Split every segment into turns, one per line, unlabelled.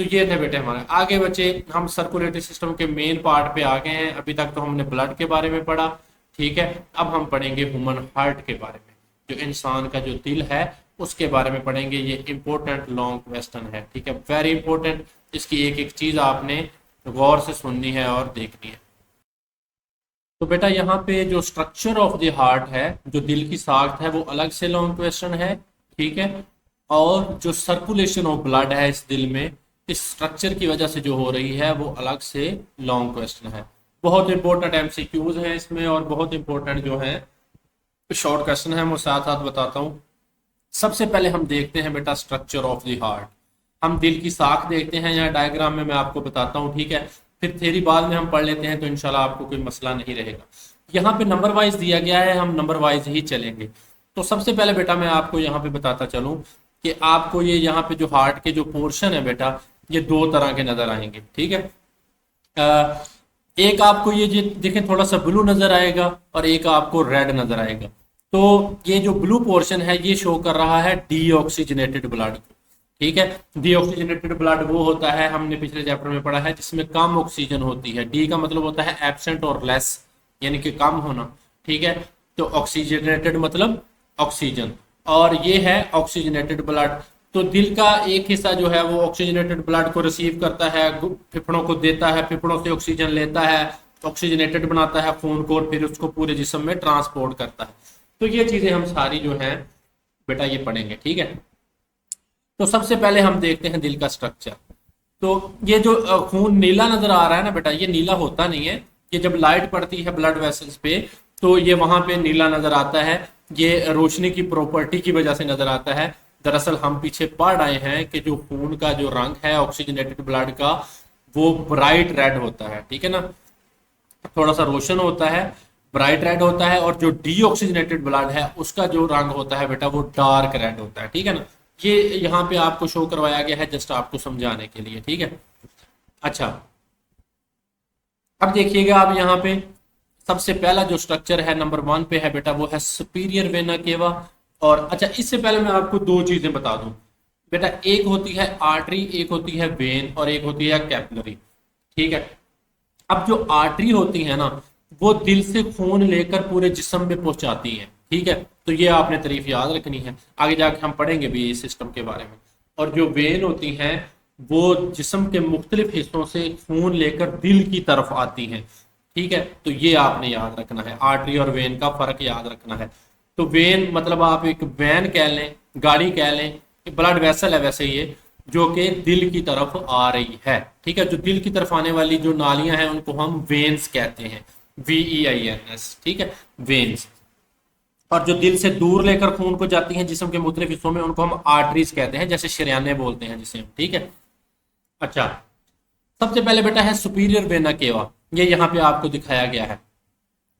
तो ये थे बेटे हमारे। आगे बच्चे हम सर्कुलेटरी सिस्टम के मेन पार्ट पे आ गए हैं। अभी तक तो हमने ब्लड के बारे में पढ़ा, ठीक है। अब हम पढ़ेंगे ह्यूमन हार्ट के बारे में, जो इंसान का जो दिल है उसके बारे में पढ़ेंगे। ये इंपॉर्टेंट लॉन्ग क्वेश्चन है, ठीक है, वेरी इंपॉर्टेंट। इसकी एक एक चीज आपने गौर से सुननी है और देखनी है। तो बेटा यहाँ पे जो स्ट्रक्चर ऑफ द हार्ट है, जो दिल की साख्त है, वो अलग से लॉन्ग क्वेश्चन है, ठीक है। और जो सर्कुलेशन ऑफ ब्लड है इस दिल में, इस स्ट्रक्चर की वजह से जो हो रही है, वो अलग से लॉन्ग क्वेश्चन है। बहुत इंपॉर्टेंट एमसीक्यूज हैं इसमें, और बहुत इंपॉर्टेंट जो है शॉर्ट क्वेश्चन है, वो साथ साथ बताता हूँ। सबसे पहले हम देखते हैं बेटा स्ट्रक्चर ऑफ द हार्ट। हम दिल की साख देखते हैं, यहाँ डायग्राम में मैं आपको बताता हूँ, ठीक है। फिर थ्योरी बाद में हम पढ़ लेते हैं, तो इंशाल्लाह आपको कोई मसला नहीं रहेगा। यहाँ पे नंबर वाइज दिया गया है, हम नंबर वाइज ही चलेंगे। तो सबसे पहले बेटा मैं आपको यहाँ पे बताता चलूँ कि आपको ये यहाँ पे जो हार्ट के जो पोर्शन है बेटा, ये दो तरह के नजर आएंगे, ठीक है। एक आपको ये देखें थोड़ा सा ब्लू नजर आएगा, और एक आपको रेड नजर आएगा। तो ये जो ब्लू पोर्शन है ये शो कर रहा है डीऑक्सीजनेटेड ब्लड को, ठीक है। डीऑक्सीजनेटेड ब्लड वो होता है, हमने पिछले चैप्टर में पढ़ा है, जिसमें कम ऑक्सीजन होती है। डी का मतलब होता है एब्सेंट और लेस, यानी कि कम होना, ठीक है। तो ऑक्सीजनेटेड मतलब ऑक्सीजन, और ये है ऑक्सीजनेटेड ब्लड। तो दिल का एक हिस्सा जो है वो ऑक्सीजनेटेड ब्लड को रिसीव करता है, फेफड़ों को देता है, फेफड़ों से ऑक्सीजन लेता है, ऑक्सीजनेटेड बनाता है खून को, और फिर उसको पूरे जिस्म में ट्रांसपोर्ट करता है। तो ये चीजें हम सारी जो हैं बेटा ये पढ़ेंगे, ठीक है। तो सबसे पहले हम देखते हैं दिल का स्ट्रक्चर। तो ये जो खून नीला नजर आ रहा है ना बेटा, ये नीला होता नहीं है। ये जब लाइट पड़ती है ब्लड वेसल्स पे, तो ये वहां पे नीला नजर आता है। ये रोशनी की प्रॉपर्टी की वजह से नजर आता है। दरअसल हम पीछे पढ़ रहे हैं कि जो खून का जो रंग है ऑक्सीजनेटेड ब्लड का, वो ब्राइट रेड होता है, ठीक है ना, थोड़ा सा रोशन होता है, ब्राइट रेड होता है। और जो डीऑक्सीजनेटेड ब्लड है उसका जो रंग होता है बेटा, वो डार्क रेड होता है, ठीक है ना। ये यहाँ पे आपको शो करवाया गया है जस्ट आपको समझाने के लिए, ठीक है। अच्छा, अब देखिएगा आप यहाँ पे सबसे पहला जो स्ट्रक्चर है नंबर 1 पे है बेटा, वो है सुपीरियर वेना केवा। और अच्छा, इससे पहले मैं आपको दो चीजें बता दूं बेटा, एक होती है आर्टरी, एक होती है वेन, और एक होती है कैपिलरी, ठीक है। अब जो आर्टरी होती है ना, वो दिल से खून लेकर पूरे जिस्म में पहुंचाती है, ठीक है। तो ये आपने तारीफ याद रखनी है, आगे जाके हम पढ़ेंगे भी इस सिस्टम के बारे में। और जो वेन होती हैं, वो जिस्म के मुख्तलिफ हिस्सों से खून लेकर दिल की तरफ आती हैं, ठीक है। तो ये आपने याद रखना है, आर्टरी और वेन का फर्क याद रखना है। तो वेन मतलब आप एक वैन कह लें, गाड़ी कह लें, ब्लड वेसल है वैसे ये, जो कि दिल की तरफ आ रही है, ठीक है। जो दिल की तरफ आने वाली जो नालियां हैं उनको हम वेन्स कहते हैं, VEINS, ठीक है, वेन्स। और जो दिल से दूर लेकर खून को जाती हैं जिस्म के मुख्तलिफ हिस्सों में, उनको हम आर्टरीज कहते हैं, जैसे शरियाने बोलते हैं जिसे हम, ठीक है। अच्छा, सबसे पहले बेटा है सुपीरियर वेना केवा, ये यहाँ पे आपको दिखाया गया है।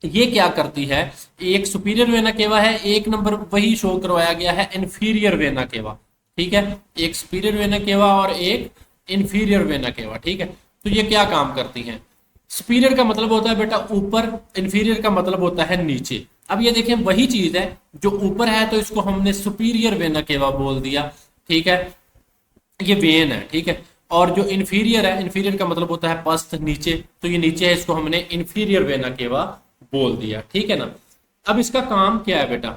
ये क्या करती है, एक सुपीरियर वेना केवा है, एक नंबर वही शो करवाया गया है इन्फीरियर वेना केवा, ठीक है। एक सुपीरियर वेना केवा और एक इन्फीरियर वेना केवा, ठीक है। तो ये क्या काम करती हैं, सुपीरियर का मतलब होता है बेटा ऊपर, इन्फीरियर का मतलब होता है नीचे। अब ये देखें वही चीज है, जो ऊपर है तो इसको हमने सुपीरियर वेना केवा बोल दिया, ठीक है, ये वेन है, ठीक है। और जो इन्फीरियर है, इन्फीरियर का मतलब होता है पस्त, नीचे, तो ये नीचे है, इसको हमने इन्फीरियर वेना केवा बोल दिया, ठीक है ना। अब इसका काम क्या है बेटा,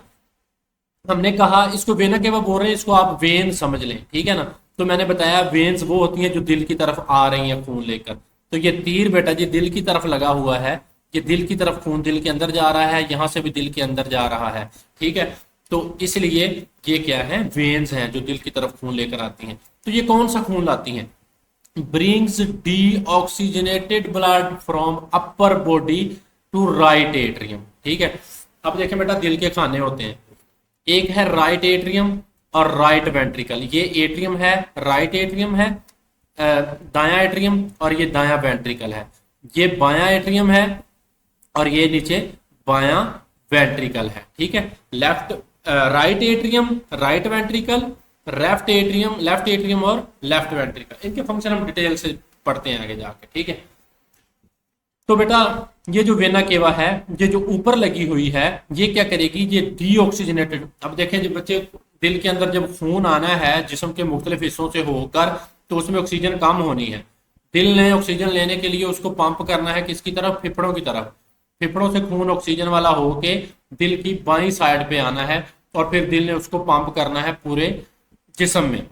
हमने कहा इसको वेना केवा बोल रहे हैं, इसको आप वेन समझ लें, ठीक है ना। तो मैंने बताया वेन्स वो होती हैं जो दिल की तरफ आ रही हैं खून लेकर। तो ये तीर बेटा ये दिल की तरफ लगा हुआ है, ये दिल की तरफ खून दिल के अंदर जा रहा है, यहां से भी दिल के अंदर जा रहा है, ठीक है। तो इसलिए ये क्या है, वेन्स हैं जो दिल की तरफ खून लेकर आती हैं। तो ये कौन सा खून लाती हैं, brings deoxygenated blood from upper body to right atrium, ठीक है। अब देखें बेटा दिल के खाने होते हैं, एक है राइट एट्रियम और राइट वेंट्रिकल। ये एट्रियम है, राइट एट्रियम है, दायां एट्रियम, और ये दायां वेंट्रिकल है। ये बायां एट्रियम है और ये नीचे बायां वेंट्रिकल है, ठीक है। Left right atrium, right ventricle, left atrium और लेफ्ट वेंट्रिकल, इनके फंक्शन हम डिटेल से पढ़ते हैं आगे जाके, ठीक है। तो बेटा ये जो वेना केवा है, ये जो ऊपर लगी हुई है, ये क्या करेगी, ये डीऑक्सीजनेटेड। अब देखें जब बच्चे दिल के अंदर जब खून आना है जिस्म के मुख्तलिफ हिस्सों से होकर तो उसमें ऑक्सीजन कम होनी है। दिल ने ऑक्सीजन लेने के लिए उसको पंप करना है किसकी तरफ, फेफड़ों की तरफ। फेफड़ों से खून ऑक्सीजन वाला होके दिल की बाईं साइड पे आना है और फिर दिल ने उसको पंप करना है पूरे जिस्म में।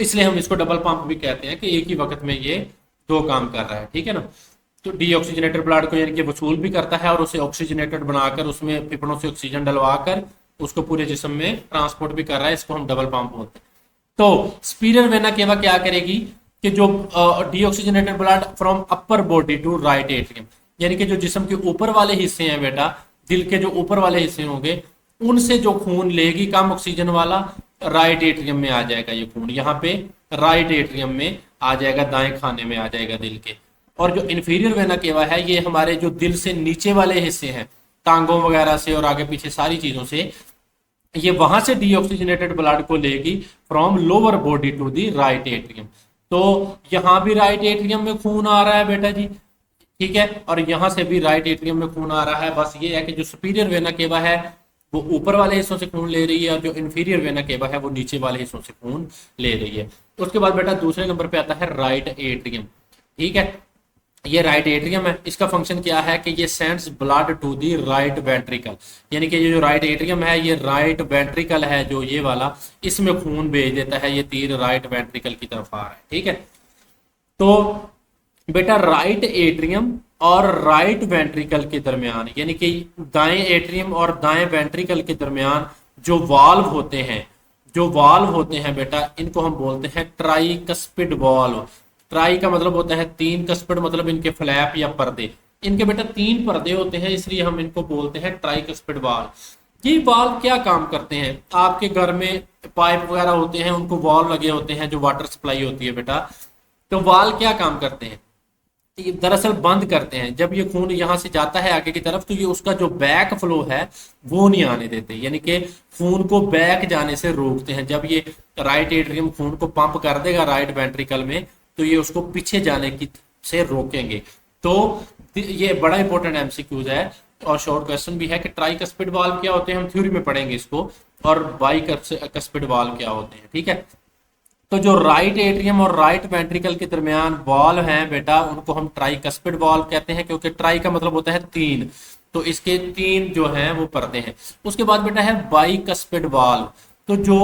इसलिए हम इसको डबल पंप भी कहते हैं कि एक ही वक्त में ये दो काम कर रहा है, ठीक है ना। तो डीऑक्सीजनेटेड ब्लड को यानी कि वसूल भी करता है और उसे ऑक्सीजनेटेड बनाकर उसमें फेफड़ों से ऑक्सीजन डलवाकर उसको पूरे जिस्म में ट्रांसपोर्ट भी कर रहा है। इसको हम डबल पंप बोलते हैं। तो सुपीरियर वेना केवा क्या करेगी कि जो deoxygenated blood from upper body to right atrium, यानी कि जो जिस्म के ऊपर वाले हिस्से हैं बेटा, दिल के जो ऊपर वाले हिस्से होंगे उनसे जो खून लेगी कम ऑक्सीजन वाला, राइट एट्रियम में आ जाएगा ये खून, यहाँ पे राइट एट्रियम में आ जाएगा, दाएं खाने में आ जाएगा दिल के। और जो इंफीरियर वेना केवा है ये हमारे जो दिल से नीचे वाले हिस्से हैं, टांगों वगैरह से और आगे पीछे सारी चीजों से, ये वहां से डीऑक्सीजनेटेड ब्लड को लेगी from lower body to the right atrium. तो यहां भी राइट एट्रियम में खून आ रहा है बेटा जी, ठीक है, और यहां से भी राइट एट्रियम में खून आ रहा है। बस ये है कि जो सुपीरियर वेना केवा है वो ऊपर वाले हिस्सों से खून ले रही है और जो इंफीरियर वेना केवा है वो नीचे वाले हिस्सों से खून ले रही है। तो उसके बाद बेटा दूसरे नंबर पे आता है राइट एट्रियम, ठीक है। ये राइट एट्रियम है, इसका फंक्शन क्या है कि ये sends blood to the right ventricle, यानी कि ये जो राइट एट्रियम है ये राइट वेंट्रिकल है जो ये वाला, इसमें खून भेज देता है, ये तीर राइट वेंट्रिकल की तरफ आ रहा है, ठीक है। तो बेटा राइट एट्रियम और राइट वेंट्रिकल के दरमियान, यानी कि दाएं एट्रियम और दाएं वेंट्रिकल के दरमियान जो वाल्व होते हैं, जो वाल्व होते हैं बेटा, इनको हम बोलते हैं ट्राइकस्पिड वाल्व। ट्राई का मतलब होता है तीन, कस्पिड मतलब इनके फ्लैप या पर्दे। इनके बेटा तीन पर्दे होते हैं, इसलिए हम इनको बोलते हैं ट्राइकस्पिड वाल्व। ये वाल्व क्या काम करते हैं, आपके घर में पाइप वगैरह होते हैं, उनको वाल्व लगे होते हैं जो वाटर सप्लाई होती है बेटा। तो वाल्व क्या काम करते हैं, ये दरअसल बंद करते हैं। जब ये खून यहाँ से जाता है आगे की तरफ तो ये उसका जो बैक फ्लो है वो नहीं आने देते, यानी कि खून को बैक जाने से रोकते हैं। जब ये राइट एट्रियम खून को पंप कर देगा राइट वेंट्रिकल में तो ये उसको पीछे जाने की से रोकेंगे। तो ये बड़ा इंपॉर्टेंट एमसीक्यूज है और शॉर्ट क्वेश्चन भी है कि ट्राइकस्पिड वाल्व क्या होते हैं, हम थ्योरी में पढ़ेंगे इसको, और बाइकस्पिड वाल्व क्या होते हैं, ठीक है। तो जो राइट एट्रियम और राइट वेंट्रिकल के दरमियान वाल्व हैं बेटा उनको हम ट्राइकस्पिड वाल्व कहते हैं, क्योंकि ट्राई का मतलब होता है तीन, तो इसके तीन जो हैं वो पर्दे हैं। उसके बाद बेटा है बाइकस्पिड वाल्व। तो जो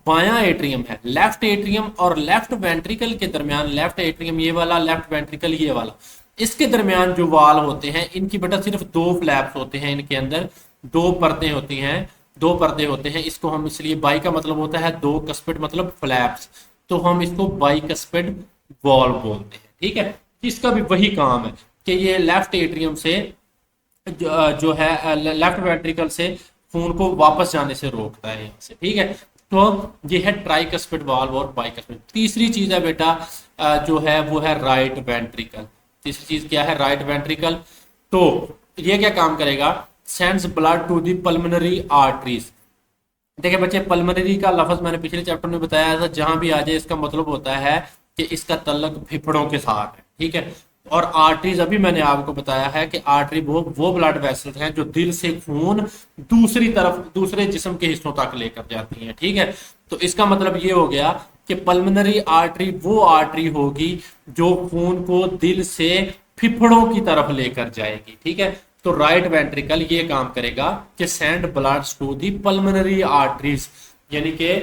बायां एट्रियम है, लेफ्ट एट्रियम और लेफ्ट वेंट्रिकल के दरमियान, लेफ्ट एट्रियम ये वाला, लेफ्ट वेंट्रिकल ये वाला, इसके दरमियान जो वाल्व होते हैं इनकी बेटा सिर्फ दो फ्लैप्स होते हैं, इनके अंदर दो परतें होती हैं, दो पर्दे होते हैं। इसको हम इसलिए बाई का मतलब होता है दो, कस्पिड मतलब फ्लैप्स, तो हम इसको बाइकस्पिड वाल्व बोलते हैं, ठीक है। इसका भी वही काम है कि ये लेफ्ट एट्रियम से जो है लेफ्ट वेंट्रिकल से खून को वापस जाने से रोकता है यहाँ से, ठीक है। तो ये है ट्राइकस्पिड वाल्व और बाइकस्पिड। तीसरी चीज है बेटा जो है वो है राइट वेंट्रिकल। तीसरी चीज क्या है, राइट वेंट्रिकल। तो ये क्या काम करेगा, sends blood to the pulmonary arteries. देखिए बच्चे, पल्मोनरी का लफ्ज मैंने पिछले चैप्टर में बताया था, जहां भी आ जाए इसका मतलब होता है कि इसका तल्लक फेफड़ों के साथ है, ठीक है। और आर्टरीज अभी मैंने आपको बताया है कि आर्टरी वो ब्लड वेसल्स हैं जो दिल से खून दूसरी तरफ, दूसरे जिस्म के हिस्सों तक लेकर जाती हैं, ठीक है। तो इसका मतलब ये हो गया कि पल्मोनरी आर्टरी वो आर्टरी होगी जो खून को दिल से फेफड़ों की तरफ लेकर जाएगी, ठीक है। तो राइट वेंट्रिकल ये काम करेगा कि send blood to the pulmonary arteries, यानी कि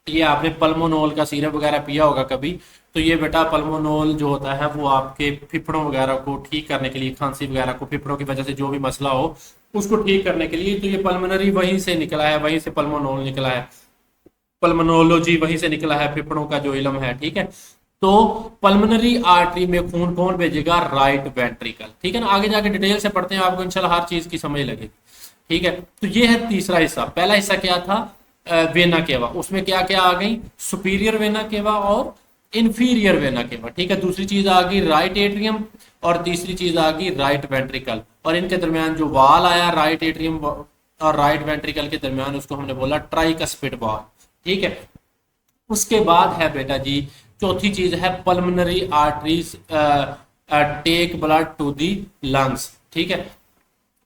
ये आपने पल्मोनोल का सीरप वगैरह पिया होगा कभी, तो ये बेटा पल्मोनोल जो होता है वो आपके फेफड़ों वगैरह को ठीक करने के लिए, खांसी वगैरह को, फेफड़ों की वजह से जो भी मसला हो उसको ठीक करने के लिए, तो ये पल्मोनरी वहीं से निकला है, वहीं से पल्मोनोल निकला है, पल्मोनोलॉजी वहीं से निकला है, फेफड़ों का जो इल्म है, ठीक है। तो पल्मोनरी आर्टरी में खून कौन भेजेगा, राइट वेंट्रिकल, ठीक है ना। आगे जाके डिटेल से पढ़ते हैं, आपको इंशाल्लाह हर चीज की समझ लगेगी, ठीक है। तो ये है तीसरा हिस्सा। पहला हिस्सा क्या था, वेना केवा, उसमें क्या क्या आ गई, सुपीरियर वेना केवा और इंफीरियर वेना केवा, ठीक है। दूसरी चीज आ गई राइट एट्रियम और तीसरी चीज आ गई राइट वेंट्रिकल, और इनके दरमियान जो वाल आया राइट एट्रियम और राइट वेंट्रिकल के दरमियान उसको हमने बोला ट्राइकस्पिड वाल, ठीक है। उसके बाद है बेटा जी चौथी चीज है pulmonary arteries take blood to the lungs, ठीक है।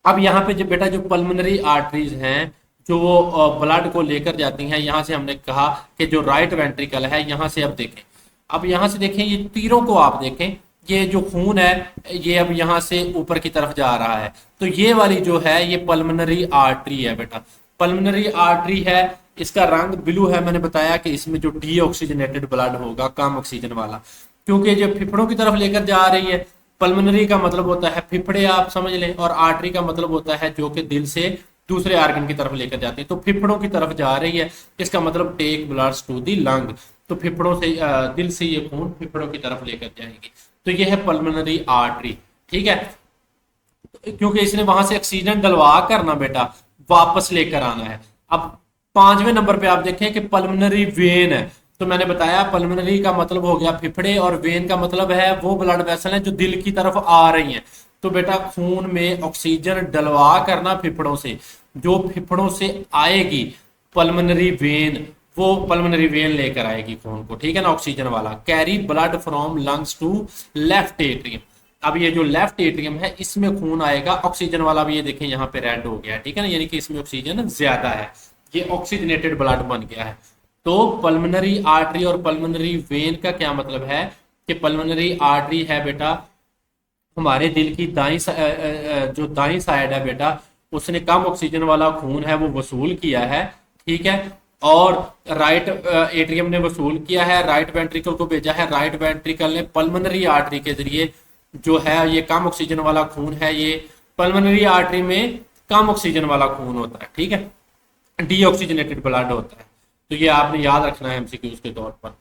अब यहाँ पे जो बेटा जो पल्मोनरी आर्टरीज हैं जो ब्लड को लेकर जाती हैं, यहाँ से हमने कहा कि जो राइट वेंट्रिकल है, यहाँ से अब देखें अब यहाँ से देखें, ये तीरों को आप देखें, ये जो खून है ये अब यहाँ से ऊपर की तरफ जा रहा है, तो ये वाली जो है ये पल्मोनरी आर्टरी है बेटा, पल्मोनरी आर्टरी है। इसका रंग ब्लू है, मैंने बताया कि इसमें जो डीऑक्सीजनेटेड ब्लड होगा, कम ऑक्सीजन वाला, क्योंकि जब फेफड़ों की तरफ लेकर जा रही है। पल्मोनरी का मतलब होता है फेफड़े, आप समझ लें, और आर्टरी का मतलब होता है जो कि दिल से दूसरे आर्गन की तरफ लेकर जाती है, तो फेफड़ों की तरफ जा रही है, इसका मतलब take bloods to the lung, तो फेफड़ों से दिल से ये खून फेफड़ों की तरफ लेकर जाएगी, तो ये है पल्मोनरी आर्टरी। ठीक है, क्योंकि इसने वहां से ऑक्सीजन डलवा कर ना बेटा वापस लेकर आना है। अब 5वें नंबर पे आप देखें कि पल्मोनरी वेन है, तो मैंने बताया पल्मोनरी का मतलब हो गया फेफड़े, और वेन का मतलब है वो ब्लड वेसल है जो दिल की तरफ आ रही हैं। तो बेटा खून में ऑक्सीजन डलवा करना फेफड़ों से, जो फेफड़ों से आएगी पल्मोनरी वेन, वो पल्मोनरी वेन लेकर आएगी खून को, ठीक है ना, ऑक्सीजन वाला। Carry blood from lungs to left atrium, अब ये जो लेफ्ट एट्रियम है इसमें खून आएगा ऑक्सीजन वाला भी, ये देखें यहाँ पे रेड हो गया है, ठीक है ना, यानी कि इसमें ऑक्सीजन ज्यादा है, ये ऑक्सीजनेटेड ब्लड बन गया है। तो पल्मोनरी आर्टरी और पल्मोनरी वेन का क्या मतलब है कि पल्मोनरी आर्टरी है बेटा हमारे दिल की जो दाई साइड है बेटा, उसने कम ऑक्सीजन वाला खून है वो वसूल किया है, ठीक है, और राइट एट्रियम ने वसूल किया है, राइट वेंट्रिकल को भेजा है, राइट वेंट्रिकल ने पल्मोनरी आर्टरी के जरिए जो है ये कम ऑक्सीजन वाला खून है, ये पल्मोनरी आर्टरी में कम ऑक्सीजन वाला खून होता है, ठीक है, डीऑक्सीजनेटेड ब्लड होता है, तो ये आपने याद रखना है एमसीक्यूज के तौर पर।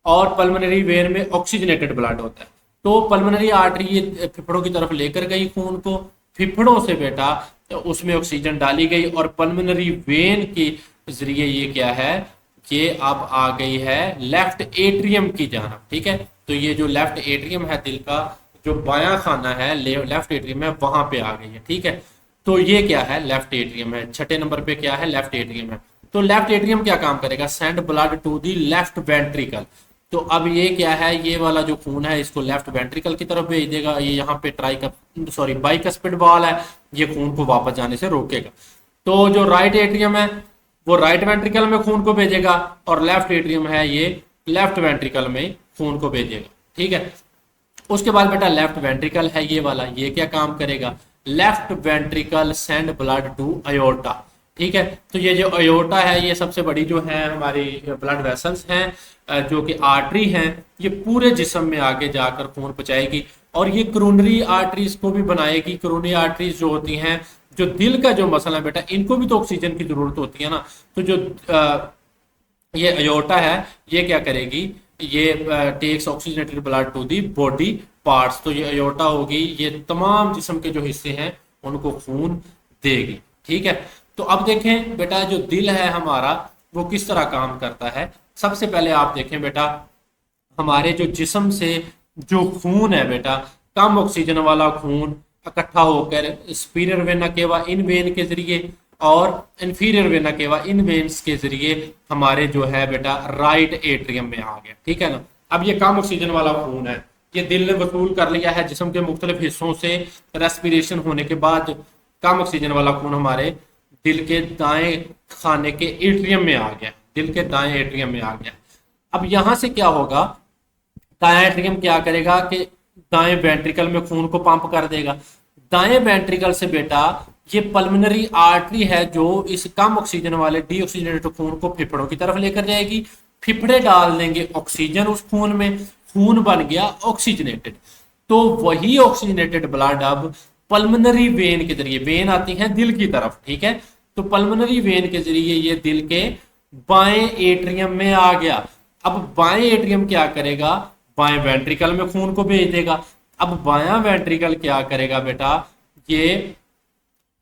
और पल्मोनरी वेन में ऑक्सीजनेटेड ब्लड होता है। तो पल्मोनरी आर्टरी ये फेफड़ों की तरफ लेकर गई खून को, फेफड़ों से बेटा तो उसमें ऑक्सीजन डाली गई, और पल्मोनरी वेन के जरिए ये क्या है, ये अब आ गई है लेफ्ट एट्रियम की जानब, ठीक है। तो ये जो लेफ्ट एट्रियम है दिल का, जो बायां खाना है लेफ्ट एट्रियम है, वहां पे आ गई है, ठीक है। तो ये क्या है, लेफ्ट एट्रियम है। 6ठे नंबर पे क्या है, लेफ्ट एट्रियम है। तो लेफ्ट एट्रियम क्या काम करेगा, send blood to the left ventricle. तो अब ये क्या है, ये वाला जो खून है इसको लेफ्ट वेंट्रिकल की तरफ भेज देगा, ये यहाँ पे बाइकस्पिड वॉल है, ये खून को वापस जाने से रोकेगा। तो जो राइट एट्रियम है वो राइट वेंट्रिकल में खून को भेजेगा, और लेफ्ट एट्रियम है ये लेफ्ट वेंट्रिकल में खून को भेजेगा, ठीक है। उसके बाद बेटा लेफ्ट वेंट्रिकल है ये वाला, ये क्या काम करेगा, left ventricle send blood to aorta, ठीक है। तो ये जो अयोर्टा है ये सबसे बड़ी जो है हमारी ब्लड वेसल्स हैं, जो कि आर्टरी हैं, ये पूरे जिस्म में आगे जाकर खून पहुंचाएगी, और ये करोनरी आर्टरीज को भी बनाएगी। करोनरी आर्टरीज जो होती हैं, जो दिल का जो मसल है बेटा, इनको भी तो ऑक्सीजन की जरूरत होती है ना, तो जो ये अयोर्टा है ये क्या करेगी, ये takes oxygenated blood to the body parts, तो ये अयोर्टा होगी, ये तमाम जिस्म के जो हिस्से हैं उनको खून देगी, ठीक है। तो अब देखें बेटा जो दिल है हमारा वो किस तरह काम करता है। सबसे पहले आप देखें बेटा, हमारे जो जिस्म से जो खून है बेटा, कम ऑक्सीजन वाला खून इकट्ठा होकर superior vena cava in when के जरिए और इंफीरियर वेना केवा इन वेन्स के जरिए हमारे जो है बेटा राइट एट्रियम में आ गया, ठीक है ना। अब ये कम ऑक्सीजन वाला खून है, ये दिल ने वसूल कर लिया है जिस्म के मुख्तलिफ हिस्सों से, रेस्पिरेशन होने के बाद कम ऑक्सीजन वाला खून हमारे दिल के दाएं खाने के एट्रियम में आ गया, दिल के दाएं एट्रियम में आ गया। अब यहां से क्या होगा, दाएं एट्रियम क्या करेगा कि दाएं वेंट्रिकल में खून को पंप कर देगा। दाएं वेंट्रिकल से बेटा ये पल्मोनरी आर्टरी है जो इस कम ऑक्सीजन वाले डीऑक्सीजनेटेड खून को फेफड़ों की तरफ लेकर जाएगी, फेफड़े डाल देंगे ऑक्सीजन उस खून में, खून बन गया ऑक्सीजनेटेड। तो वही ऑक्सीजनेटेड ब्लड अब पल्मोनरी वेन के जरिए, वेन आती है दिल की तरफ, ठीक है, तो पल्मोनरी वेन के जरिए ये दिल के बाएं एट्रियम में आ गया। अब बाएं एट्रियम क्या करेगा, बाएं वेंट्रिकल में खून को भेज देगा। अब बायां वेंट्रिकल क्या करेगा बेटा, ये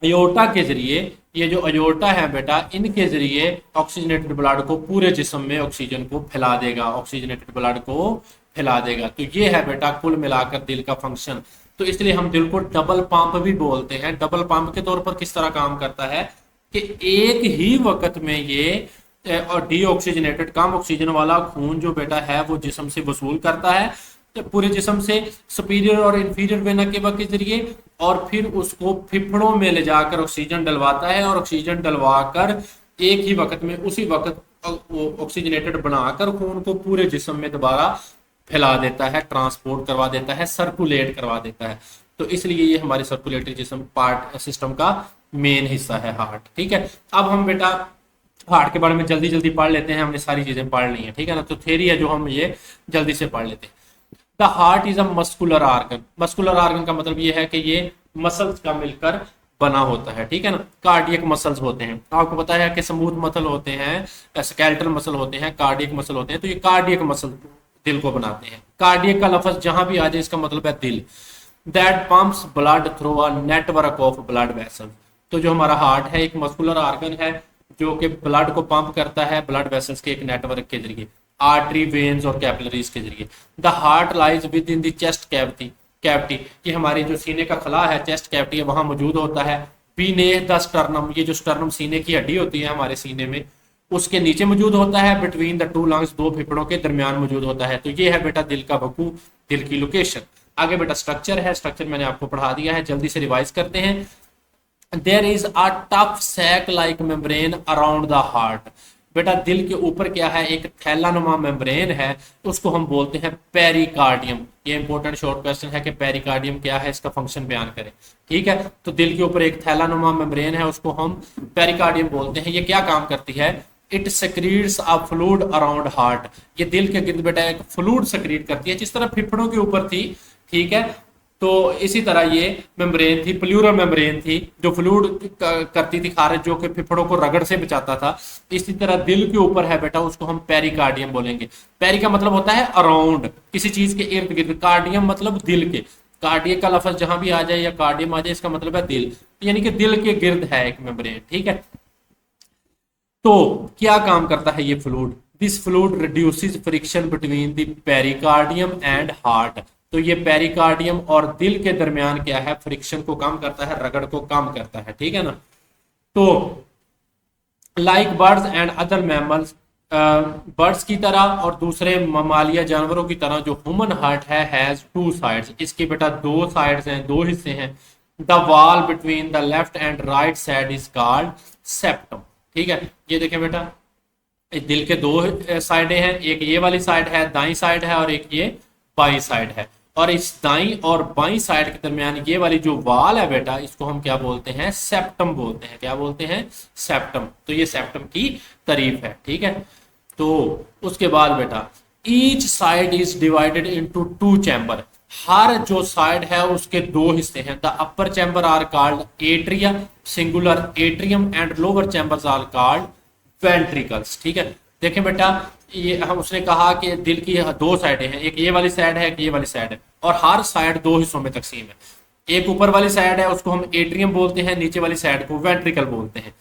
अयोर्टा के जरिए, ये जो अयोर्टा है बेटा इनके जरिए ऑक्सीजनेटेड ब्लड को पूरे जिस्म में ऑक्सीजन को फैला देगा, ऑक्सीजनेटेड ब्लड को फैला देगा। तो ये है बेटा कुल मिलाकर दिल का फंक्शन। तो इसलिए हम दिल को डबल पंप भी बोलते हैं। डबल पंप के तौर पर किस तरह काम करता है कि एक ही वक्त में ये और डीऑक्सीजनेटेड कम ऑक्सीजन वाला खून जो बेटा है वो जिस्म से वसूल करता है, तो पूरे जिस्म से सुपीरियर और इंफीरियर वेना केवा के जरिए, और फिर उसको फेफड़ों में ले जाकर ऑक्सीजन डलवाता है, और ऑक्सीजन डलवाकर एक ही वक्त में उसी वक्त ऑक्सीजनेटेड बनाकर खून को पूरे जिस्म में दोबारा फैला देता है, ट्रांसपोर्ट करवा देता है, सर्कुलेट करवा देता है। तो इसलिए ये हमारे सर्कुलेटरी जिस्म पार्ट सिस्टम का मेन हिस्सा है हार्ट। ठीक है, अब हम बेटा हार्ट के बारे में जल्दी जल्दी पढ़ लेते हैं, हमने सारी चीजें पढ़ ली हैं। ठीक है ना, तो थ्योरी है जो हम ये जल्दी से पढ़ लेते हैं। The heart is a muscular organ. Muscular organ का मतलब ये है कि ये मसल्स का मिलकर बना होता है। ठीक है ना, कार्डियक मसल्स होते हैं, आपको पता है कि स्मूथ मसल होते हैं, स्केलेटल मसल होते हैं, कार्डियक मसल होते हैं। तो ये कार्डियक मसल दिल को बनाते हैं। कार्डियक का लफ्ज जहां भी आ जाए इसका मतलब है दिल। That pumps blood through a network of blood vessel. तो जो हमारा हार्ट है एक मस्कुलर आर्गन है जो कि ब्लड को पंप करता है ब्लड वेसल्स के एक नेटवर्क के जरिए, आर्टरी, वेन्स और कैपिलरीज के जरिए। The heart lies with in the chest cavity, ये हमारी जो सीने का खला है, चेस्ट कैविटी है, वहां मौजूद होता है। बीनेथ द स्टर्नम, ये जो स्टर्नम सीने की हड्डी होती है हमारे सीने में, उसके नीचे मौजूद होता है। बिटवीन द टू लंग्स, दो फेफड़ों के दरमियान मौजूद होता है। तो ये है बेटा दिल का वकू, दिल की लोकेशन। आगे बेटा स्ट्रक्चर है, स्ट्रक्चर मैंने आपको पढ़ा दिया है, जल्दी से रिवाइज करते हैं। There is a tough sac like membrane around the heart. बेटा दिल के ऊपर क्या है, एक थैलानुमा मेम्ब्रेन है, उसको हम बोलते हैं पेरिकार्डियम। ये इंपॉर्टेंट शॉर्ट क्वेश्चन है कि पेरिकार्डियम क्या है, इसका फंक्शन बयान करें। ठीक है, तो दिल के ऊपर एक थैलानुमा मेम्ब्रेन है, उसको हम पेरिकार्डियम बोलते हैं। ये क्या काम करती है, it secretes a fluid around heart. ये दिल के गिर्द बेटा एक फ्लूइड सेक्रीट करती है, जिस तरह फेफड़ों के ऊपर थी। ठीक है, तो इसी तरह ये मेम्ब्रेन थी, प्लूरल मेम्ब्रेन थी, जो फ्लूइड करती थी खारिज, जो कि फेफड़ों को रगड़ से बचाता था। इसी तरह दिल के ऊपर है बेटा, उसको हम पेरिकार्डियम बोलेंगे। पेरी का मतलब होता है अराउंड, किसी चीज के इर्द गिर्द। कार्डियम मतलब दिल के, कार्डियक का लफ्ज जहां भी आ जाए या कार्डियम आ जाए इसका मतलब है दिल, यानी कि दिल के गिर्द है एक मेम्ब्रेन। ठीक है, तो क्या काम करता है ये fluid, this fluid reduces friction between the pericardium and heart. तो ये पेरिकार्डियम और दिल के दरमियान क्या है, फ्रिक्शन को कम करता है, रगड़ को कम करता है। ठीक है ना, तो like birds and other mammals, birds की तरह और दूसरे ममालिया जानवरों की तरह जो ह्यूमन हार्ट है हैज टू साइड्स। इसके बेटा दो साइड्स हैं, दो हिस्से हैं। The wall between the left and right side is called septum. ठीक है, ये देखें बेटा, दिल के दो साइडें हैं, एक ये वाली साइड है, दाई साइड है, और एक ये बाई साइड है। और इस दाई और बाई साइड के दरमियान ये वाली जो वाल है बेटा, इसको हम क्या बोलते हैं, सेप्टम बोलते हैं। क्या बोलते हैं, सेप्टम। तो ये सेप्टम की तारीफ है। ठीक है, तो उसके बाद बेटा each side is divided into two chamber. हर जो साइड है उसके दो हिस्से हैं। The upper chamber are called atria, singular atrium, and lower chambers are called ventricles. ठीक है, देखें बेटा, ये हम उसने कहा कि दिल की दो साइडें हैं, एक ये वाली साइड है, एक ये वाली साइड है, और हर साइड दो हिस्सों में तकसीम है। एक ऊपर वाली साइड है, उसको हम एट्रियम बोलते हैं, नीचे वाली साइड को वेंट्रिकल बोलते हैं।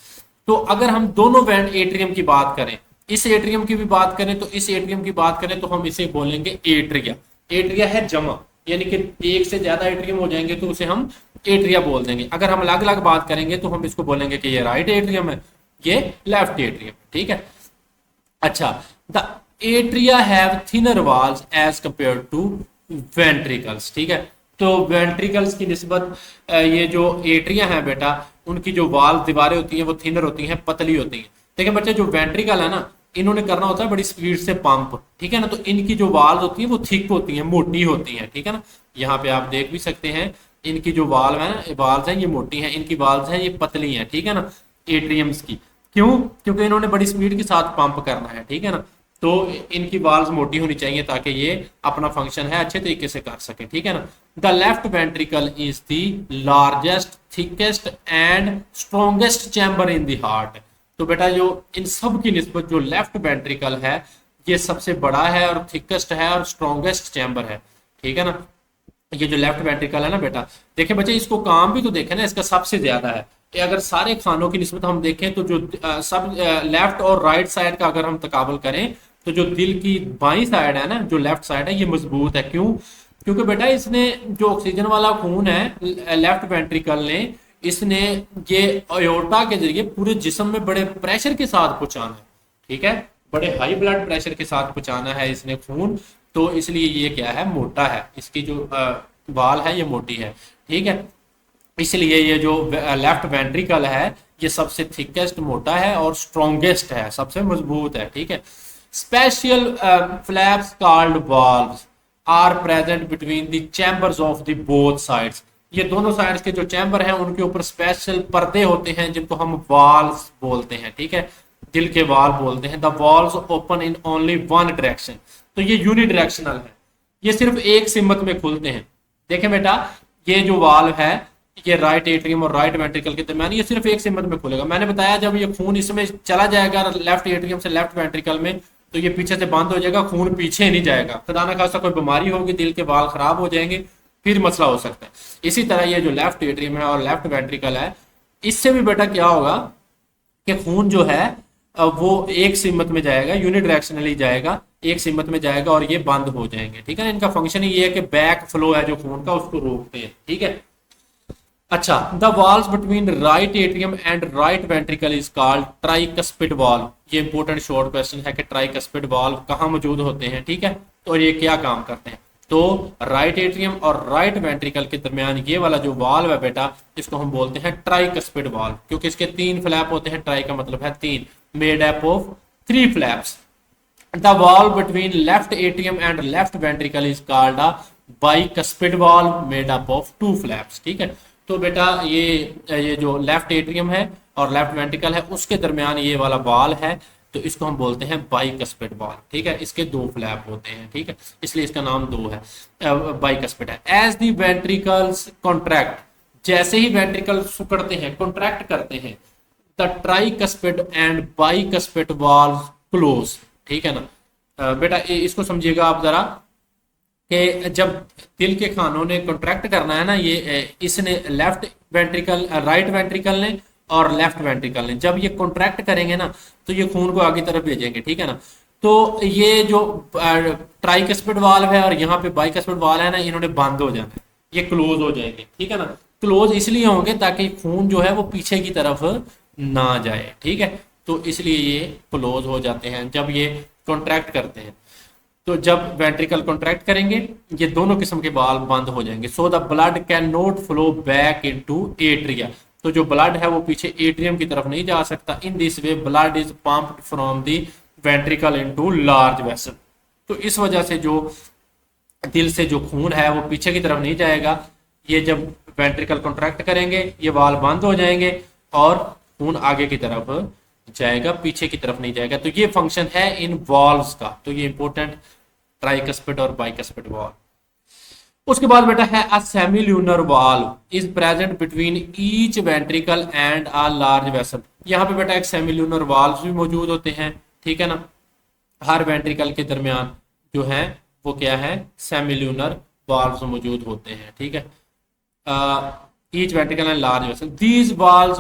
तो अगर हम दोनों एट्रियम की बात करें, इस एट्रियम की भी बात करें, तो इस एट्रियम की बात करें तो हम इसे बोलेंगे एट्रिया। एट्रिया है जमा, यानी कि एक से ज्यादा एट्रियम हो जाएंगे तो उसे हम एट्रिया बोल देंगे। अगर हम अलग अलग बात करेंगे तो हम इसको बोलेंगे कि ये राइट एट्रियम है, ये लेफ्ट एट्रियम। ठीक है, अच्छा, the atria have thinner walls as compare to ventricles. ठीक है, तो वेंट्रिकल्स की निस्बत ये जो एट्रिया है बेटा, उनकी जो वाल दीवारें होती हैं वो थिनर होती हैं, पतली होती हैं। देखिए बच्चे, जो वेंट्रिकल है ना, इन्होंने करना होता है बड़ी स्पीड से पंप। ठीक है ना, तो इनकी जो वाल्व होती है वो थिक होती हैं, मोटी होती हैं। ठीक है ना, यहाँ पे आप देख भी सकते हैं, इनकी जो वाल्व है ना, वाल्व है ये मोटी हैं, इनकी वाल्व है ये पतली हैं। ठीक है ना, एट्रियम्स की। क्यों, क्योंकि इन्होंने बड़ी स्पीड के साथ पंप करना है। ठीक है ना, तो इनकी वाल्व मोटी होनी चाहिए ताकि ये अपना फंक्शन है अच्छे तरीके से कर सके। ठीक है ना, the left ventricle is the largest, thickest and strongest chamber in the heart. तो बेटा जो इन सब की निस्बत जो लेफ्ट वेंट्रिकल है ये सबसे बड़ा है और थिकेस्ट है और स्ट्रॉन्गेस्ट चैम्बर है। ठीक है ना, ये जो लेफ्ट वेंट्रिकल है ना बेटा, देखें बच्चे, इसको काम भी तो देखें ना, इसका सबसे ज्यादा है। अगर सारे खानों की निस्बत हम देखें तो जो सब लेफ्ट और राइट साइड का अगर हम तकाबल करें तो जो दिल की बाई साइड है ना, जो लेफ्ट साइड है, ये मजबूत है। क्यों, क्योंकि बेटा इसने जो ऑक्सीजन वाला खून है लेफ्ट वेंट्रिकल ने, इसने ये अयोर्टा के जरिए पूरे जिस्म में बड़े प्रेशर के साथ पहुंचाना है। ठीक है, बड़े हाई ब्लड प्रेशर के साथ पहुंचाना है इसने खून, तो इसलिए ये क्या है, मोटा है। इसकी जो वाल है ये मोटी है। ठीक है, इसलिए ये जो लेफ्ट वेंट्रिकल है ये सबसे थिकेस्ट, मोटा है और स्ट्रॉन्गेस्ट है, सबसे मजबूत है। ठीक है, special flaps called valves. Are present between the chambers of the both sides. ये दोनों साइड्स के जो चैम्बर हैं उनके ऊपर स्पेशल पर्दे होते हैं जिनको हम वॉल्स बोलते हैं, ठीक है, दिल के वाल बोलते हैं। The walls open in only one direction, तो ये यूनिडायरेक्शनल है, ये सिर्फ एक सिमत में खुलते हैं। देखें बेटा, ये जो वाल है ये राइट एट्रियम और राइट वेंट्रिकल के दरमियान ये सिर्फ एक सिमत में खुलेगा। मैंने बताया जब ये खून इसमें चला जाएगा लेफ्ट एट्रियम से लेफ्ट वेंट्रिकल में, तो ये पीछे से बंद हो जाएगा, खून पीछे नहीं जाएगा। खुदा ना खास्ता कोई बीमारी होगी, दिल के वाल खराब हो जाएंगे, फिर मसला हो सकता है। इसी तरह ये जो लेफ्ट एट्रियम है और लेफ्ट वेंट्रिकल है, इससे भी बेटा क्या होगा कि खून जो है वो एक सिमत में जाएगा, यूनिडायरेक्शनली जाएगा, एक सिमत में जाएगा और ये बंद हो जाएंगे, ठीक है ना। इनका फंक्शन ये है कि बैक फ्लो है जो खून का उसको रोकते हैं, ठीक है। अच्छा, the walls between right atrium and right ventricle is called tricuspid valve. ये इंपॉर्टेंट शॉर्ट क्वेश्चन है कि ट्राइकस्पिड वॉल्व कहाँ मौजूद होते हैं, ठीक है, और ये क्या काम करते हैं। तो राइट एट्रियम और राइट वेंट्रिकल के दरमियान ये वाला जो वाल्व है बेटा, इसको हम बोलते हैं ट्राइकस्पिड वाल्व, क्योंकि इसके 3 फ्लैप होते हैं। ट्राई का मतलब है 3, made up of 3 flaps. The valve between left atrium and left ventricle is called a bicuspid valve made up of 2 flaps, ठीक है। तो बेटा ये जो लेफ्ट एट्रियम है और लेफ्ट वेंट्रिकल है उसके दरमियान ये वाला वाल है, तो इसको हम बोलते हैं बाइकस्पिड वाल, ठीक है। इसके 2 फ्लैप होते हैं, ठीक है, इसलिए इसका नाम 2 है, बाइकस्पिड है। एज दी वेंट्रिकल्स कॉन्ट्रैक्ट, जैसे ही वेंट्रिकल सुकड़ते हैं, कॉन्ट्रैक्ट करते हैं, the tricuspid and bicuspid valve close, ठीक है ना। बेटा इसको समझिएगा आप जरा कि जब दिल के खानों ने कॉन्ट्रैक्ट करना है ना, ये इसने लेफ्ट वेंट्रिकल, राइट वेंट्रिकल ने और लेफ्ट वेंट्रिकल ने जब ये कॉन्ट्रैक्ट करेंगे ना, तो ये खून को आगे तरफ भेजेंगे, ठीक है ना। तो ये जो ट्राइकस्पिड वाल्व है और यहाँ पे बाइकस्पिड वाल्व है ना, इन्होंने बंद हो जाना है, ये क्लोज हो जाएंगे, ठीक है ना। क्लोज इसलिए होंगे ताकि खून जो है वो पीछे की तरफ ना जाए, ठीक है, तो इसलिए ये क्लोज हो जाते हैं जब ये कॉन्ट्रैक्ट करते हैं। तो जब वेंट्रिकल कॉन्ट्रैक्ट करेंगे ये दोनों किस्म के वाल्व बंद हो जाएंगे। So the blood can not flow back into atria, तो जो ब्लड है वो पीछे एट्रियम की तरफ नहीं जा सकता। In this way blood is pumped from the ventricle into large vessel, तो इस वजह से जो दिल से जो खून है वो पीछे की तरफ नहीं जाएगा। ये जब वेंट्रिकल कॉन्ट्रैक्ट करेंगे ये वाल्व बंद हो जाएंगे और खून आगे की तरफ जाएगा, पीछे की तरफ नहीं जाएगा। तो ये फंक्शन है इन वॉल्व्स का, तो ये इंपॉर्टेंट ट्राइकस्पिड और बाइकस्पिड वाल्व। उसके बाद बेटा है a semilunar valve is present between each ventricle and a large vessel. यहाँ पे बेटा एक सेमील्यूनर वाल्व भी मौजूद होते हैं, ठीक है ना। हर वेंट्रिकल के दरमियान जो है वो क्या है, सेमील्यूनर वाल्व्स मौजूद होते हैं, ठीक है। each ventricle and large vessel. These valves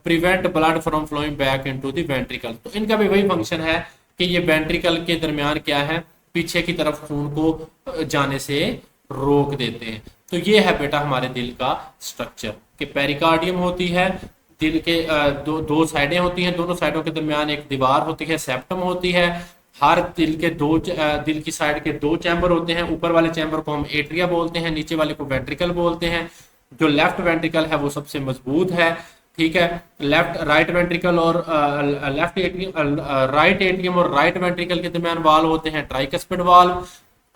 prevent blood from flowing back into the ventricle. तो इनका भी वही फंक्शन है कि ये वेंट्रिकल के दरमियान क्या है, पीछे की तरफ खून को जाने से रोक देते हैं। तो ये है बेटा हमारे दिल का स्ट्रक्चर कि पेरिकार्डियम होती है, दिल के दो साइडें होती हैं, दोनों साइडों के दरमियान एक दीवार होती है, सेप्टम होती है। हर दिल की साइड के 2 चैम्बर होते हैं, ऊपर वाले चैम्बर को हम एट्रिया बोलते हैं, नीचे वाले को वेंट्रिकल बोलते हैं। जो लेफ्ट वेंट्रिकल है वो सबसे मजबूत है, ठीक है। राइट वेंट्रिकल और राइट एट्रियम और राइट वेंट्रिकल के दरमियान वाल्व होते हैं ट्राइकस्पिड वाल्व,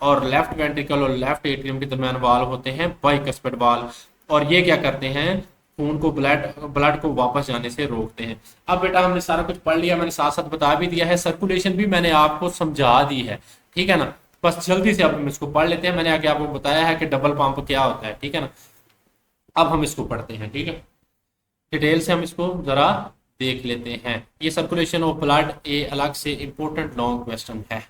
और लेफ्ट वेंट्रिकल और लेफ्ट एट्रियम के दरमियान वाल्व होते हैं बाइकस्पिड वाल्व। और ये क्या करते हैं, खून को ब्लड को वापस जाने से रोकते हैं। अब बेटा हमने सारा कुछ पढ़ लिया, मैंने साथ साथ बता भी दिया है, सर्कुलेशन भी मैंने आपको समझा दी है, ठीक है ना। बस जल्दी से अब हम इसको पढ़ लेते हैं। मैंने आगे आपको बताया है कि डबल पंप क्या होता है, ठीक है ना। अब हम इसको पढ़ते हैं, ठीक है, डिटेल से हम इसको जरा देख लेते हैं। ये सर्कुलेशन ऑफ ब्लड ए अलग से इंपॉर्टेंट लॉन्ग क्वेश्चन है।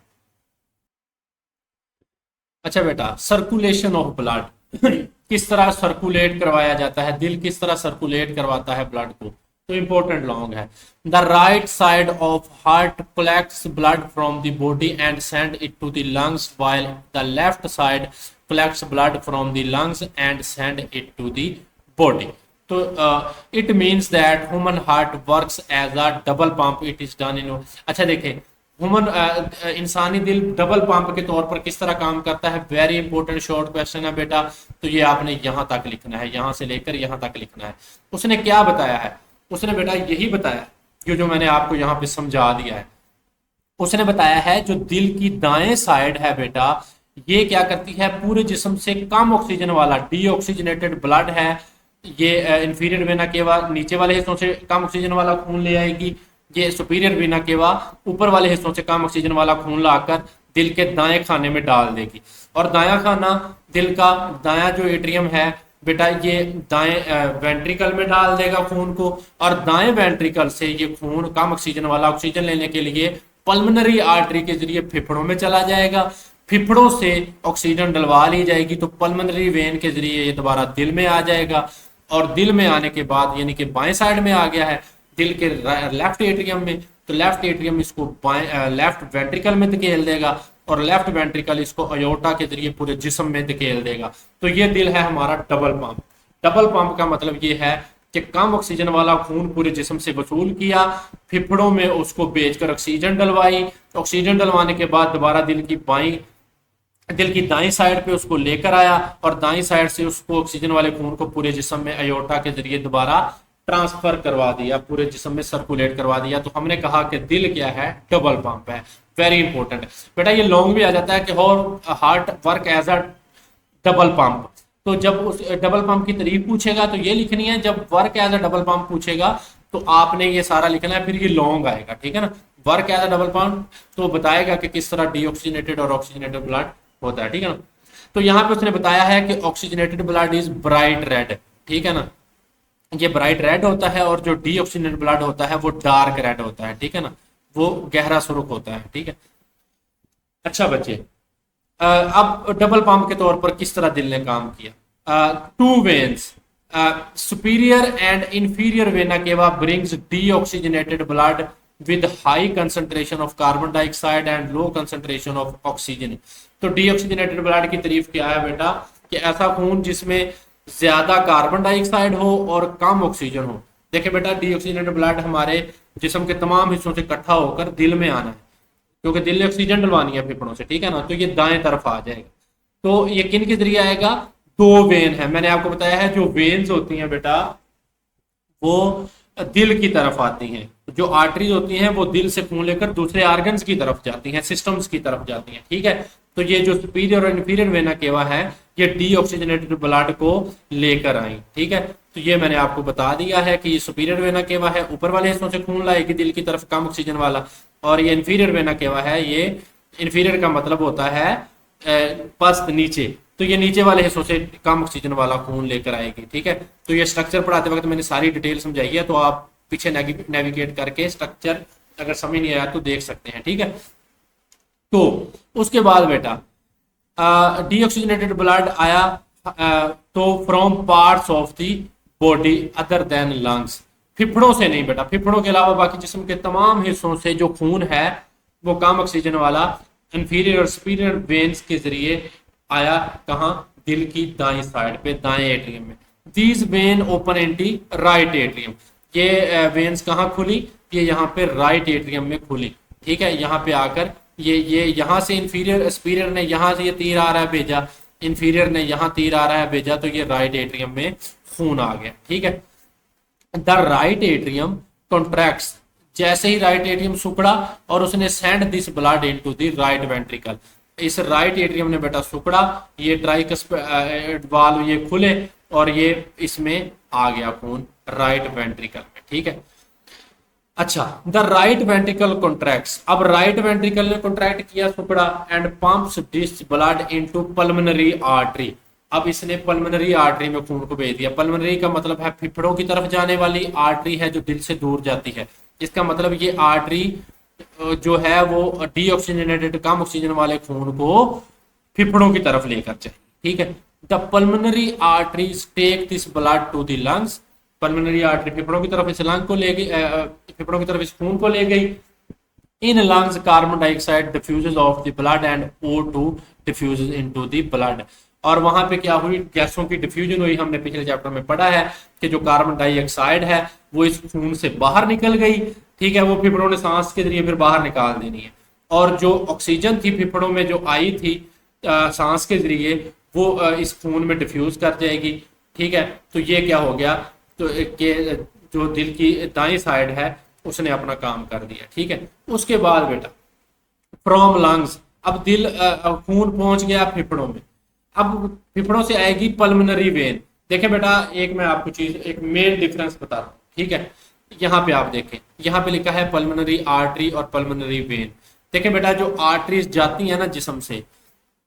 अच्छा बेटा, सर्कुलेशन ऑफ ब्लड किस तरह सर्कुलेट करवाया जाता है, दिल किस तरह सर्कुलेट करवाता है ब्लड को, तो इंपॉर्टेंट लॉन्ग है। The right side of heart collects blood from the body and send it to the lungs, while the left side collects blood from the lungs and send it to the body. So it means that human heart works as a double pump. It is done in. अच्छा देखें, इंसानी दिल double pump के तौर पर किस तरह काम करता है, वेरी इंपॉर्टेंट शॉर्ट क्वेश्चन है बेटा। तो ये आपने यहाँ तक लिखना है, यहाँ से लेकर यहाँ तक लिखना है। उसने क्या बताया है, उसने बेटा यही बताया जो मैंने आपको यहाँ पे समझा दिया है। उसने बताया है जो दिल की दाएं साइड है बेटा, ये क्या करती है, पूरे जिस्म से कम ऑक्सीजन वाला डीऑक्सीजनेटेड ब्लड है, ये इंफीरियर वेना केवा नीचे वाले हिस्सों से कम ऑक्सीजन वाला खून ले आएगी, ये सुपीरियर वेना केवा ऊपर वाले हिस्सों से कम ऑक्सीजन वाला खून लाकर दिल के दाएं खाने में डाल देगी। और दायां खाना दिल का दायां जो एट्रियम है बेटा, ये दाएं वेंट्रिकल में डाल देगा खून को, और दाएं वेंट्रिकल से ये खून कम ऑक्सीजन वाला ऑक्सीजन लेने के लिए पल्मोनरी आर्टरी के जरिए फेफड़ों में चला जाएगा, फेफड़ों से ऑक्सीजन डलवा ली जाएगी तो पल्मोनरी वेन के जरिए ये दोबारा दिल में आ जाएगा, और दिल में आने के बाद यानी कि बाएं साइड में आ गया है दिल के लेफ्ट एट्रियम में, तो लेफ्ट एट्रियम इसको बाएं लेफ्ट वेंट्रिकल में धकेल देगा, और लेफ्ट वेंट्रिकल इसको अयोर्टा के जरिए पूरे जिस्म में धकेल देगा। तो ये दिल है हमारा डबल पंप। डबल पंप का मतलब ये है कि कम ऑक्सीजन वाला खून पूरे जिस्म से वसूल किया, फेफड़ों में उसको बेचकर ऑक्सीजन डलवाई, ऑक्सीजन डलवाने के बाद दोबारा दिल की दाईं साइड पे उसको लेकर आया, और दाईं साइड से उसको ऑक्सीजन वाले खून को पूरे जिस्म में अयोर्टा के जरिए दोबारा ट्रांसफर करवा दिया, पूरे जिस्म में सर्कुलेट करवा दिया। तो हमने कहा कि दिल क्या है, डबल पंप है। वेरी इंपॉर्टेंट बेटा, ये लॉन्ग भी आ जाता है कि heart work as a double pump. तो जब उस डबल पंप की तारीफ पूछेगा तो ये लिखनी है, जब work as a double pump पूछेगा तो आपने ये सारा लिखना है, फिर ये लॉन्ग आएगा, ठीक है ना। Work as a double pump तो बताएगा कि किस तरह डीऑक्सीजनेटेड और ऑक्सीजनेटेड ब्लड होता है, ठीक है ना। तो यहाँ पे उसने बताया है कि oxygenated blood is bright red, ठीक है ना, ये ब्राइट रेड होता है, और जो डीऑक्सीजनेटेड ब्लड होता है वो डार्क रेड होता है, ठीक है ना, वो गहरा सुर्ख होता है, ठीक है। अच्छा बच्चे, अब डबल पंप के तौर पर किस तरह दिल ने काम किया। Two veins, superior and inferior vena cava brings deoxygenated blood with high concentration of carbon dioxide and low concentration of oxygen. तो डीऑक्सीजनेटेड ब्लड की तारीफ क्या है बेटा, कि ऐसा खून जिसमें ज्यादा कार्बन डाइऑक्साइड हो और कम ऑक्सीजन हो। देखिए बेटा, डीऑक्सीजनेटेड ब्लड हमारे जिस्म के तमाम हिस्सों से इकट्ठा होकर दिल में आना है, क्योंकि दिल ने ऑक्सीजन डलवानी है फेफड़ों से, ठीक है ना, तो ये दाएं तरफ आ जाएगा। तो ये किन के जरिए आएगा, दो वेन है, मैंने आपको बताया है जो वेन्स होती हैं बेटा वो दिल की तरफ आती हैं, जो आर्टरीज होती हैं वो दिल से खून लेकर दूसरे ऑर्गन्स की तरफ जाती हैं, सिस्टम्स की तरफ जाती हैं, ठीक है। तो ये जो सुपीरियर और इंफीरियर वेना केवा है ये डीऑक्सीजनेटेड ब्लड को लेकर आई, ठीक है। तो ये मैंने आपको बता दिया है कि ये सुपीरियर वेना केवा है, ऊपर वाले हिस्सों से खून लाएगी दिल की तरफ कम ऑक्सीजन वाला, और ये इंफीरियर वेना केवा है, ये इंफीरियर का मतलब होता है पस्त नीचे, तो ये नीचे वाले हिस्सों से कम ऑक्सीजन वाला खून लेकर आएगी, ठीक है। तो ये स्ट्रक्चर पढ़ाते वक्त मैंने सारी डिटेल समझाई है, तो आप पीछे नेविगेट करके स्ट्रक्चर अगर समझ नहीं आया तो देख सकते हैं, ठीक है। तो उसके बाद बेटा डीऑक्सीजनेटेड ब्लड आया तो from parts of the body other than lungs, फेफड़ों से नहीं बेटा, फेफड़ों के अलावा बाकी जिस्म के तमाम हिस्सों से जो खून है वो कम ऑक्सीजन वाला इंफीरियर और सुपीरियर वेन्स के जरिए आया, कहाँ, दिल की दाईं साइड पे, दाएं एट्रियम में। These when open anti right atrium, ये वेन्स कहाँ खुली, ये यहाँ पे राइट एट्रियम में खुली, ठीक है। यहाँ पे आकर ये यहाँ से इंफीरियर सुपीरियर ने यहाँ से ये तीर आ रहा है भेजा, इंफीरियर ने यहाँ तीर आ रहा है भेजा, तो ये राइट एट्रियम में खून आ गया, ठीक है। द राइट एट्रियम कॉन्ट्रैक्ट्स, जैसे ही राइट एट्रियम सुकड़ा और उसने send this blood into the right ventricle, इस राइट एट्रियम ने बेटा सुकड़ा, ये ट्राइकस्पिड वाल्व ये खुले और ये इसमें आ गया खून राइट वेंट्रिकल में, ठीक है। अच्छा, द राइट वेंट्रिकल कॉन्ट्रैक्ट्स, अब राइट वेंट्रिकल ने कॉन्ट्रैक्ट किया सुकड़ा and pumps this blood into pulmonary artery, अब इसने पल्मोनरी आर्टरी में खून को भेज दिया। पल्मोनरी का मतलब है फेफड़ों की तरफ जाने वाली आर्टरी है जो दिल से दूर जाती है, इसका मतलब ये आर्टरी जो है वो डीऑक्सीजनेटेड कम ऑक्सीजन वाले खून को फेफड़ों की तरफ लेकर जाए, ठीक है। The pulmonary arteries take this blood to the lungs, pulmonary artery फेफड़ों की तरफ इस लंग को ले गई, फेफड़ों की तरफ इस खून को ले गई। In lungs carbon dioxide diffuses of the blood and O2 diffuses into the blood, और वहां पे क्या हुई, गैसों की डिफ्यूजन हुई। हमने पिछले चैप्टर में पढ़ा है कि जो कार्बन डाइऑक्साइड है वो इस खून से बाहर निकल गई, ठीक है, वो फेफड़ों ने सांस के जरिए फिर बाहर निकाल देनी है, और जो ऑक्सीजन थी फेफड़ों में जो आई थी सांस के जरिए वो इस खून में डिफ्यूज कर जाएगी, ठीक है। तो ये क्या हो गया, तो जो दिल की दाईं साइड है उसने अपना काम कर दिया, ठीक है। उसके बाद बेटा फ्रॉम लंग्स, अब दिल खून पहुंच गया फेफड़ों में, अब फेफड़ों से आएगी पल्मोनरी वेन। देखें बेटा, एक मैं आपको चीज, एक मेन डिफरेंस बता रहा हूँ, ठीक है। यहाँ पे आप देखें, यहाँ पे लिखा है पल्मोनरी आर्टरी और पल्मोनरी वेन। देखें बेटा, जो आर्टरीज जाती है ना जिस्म से,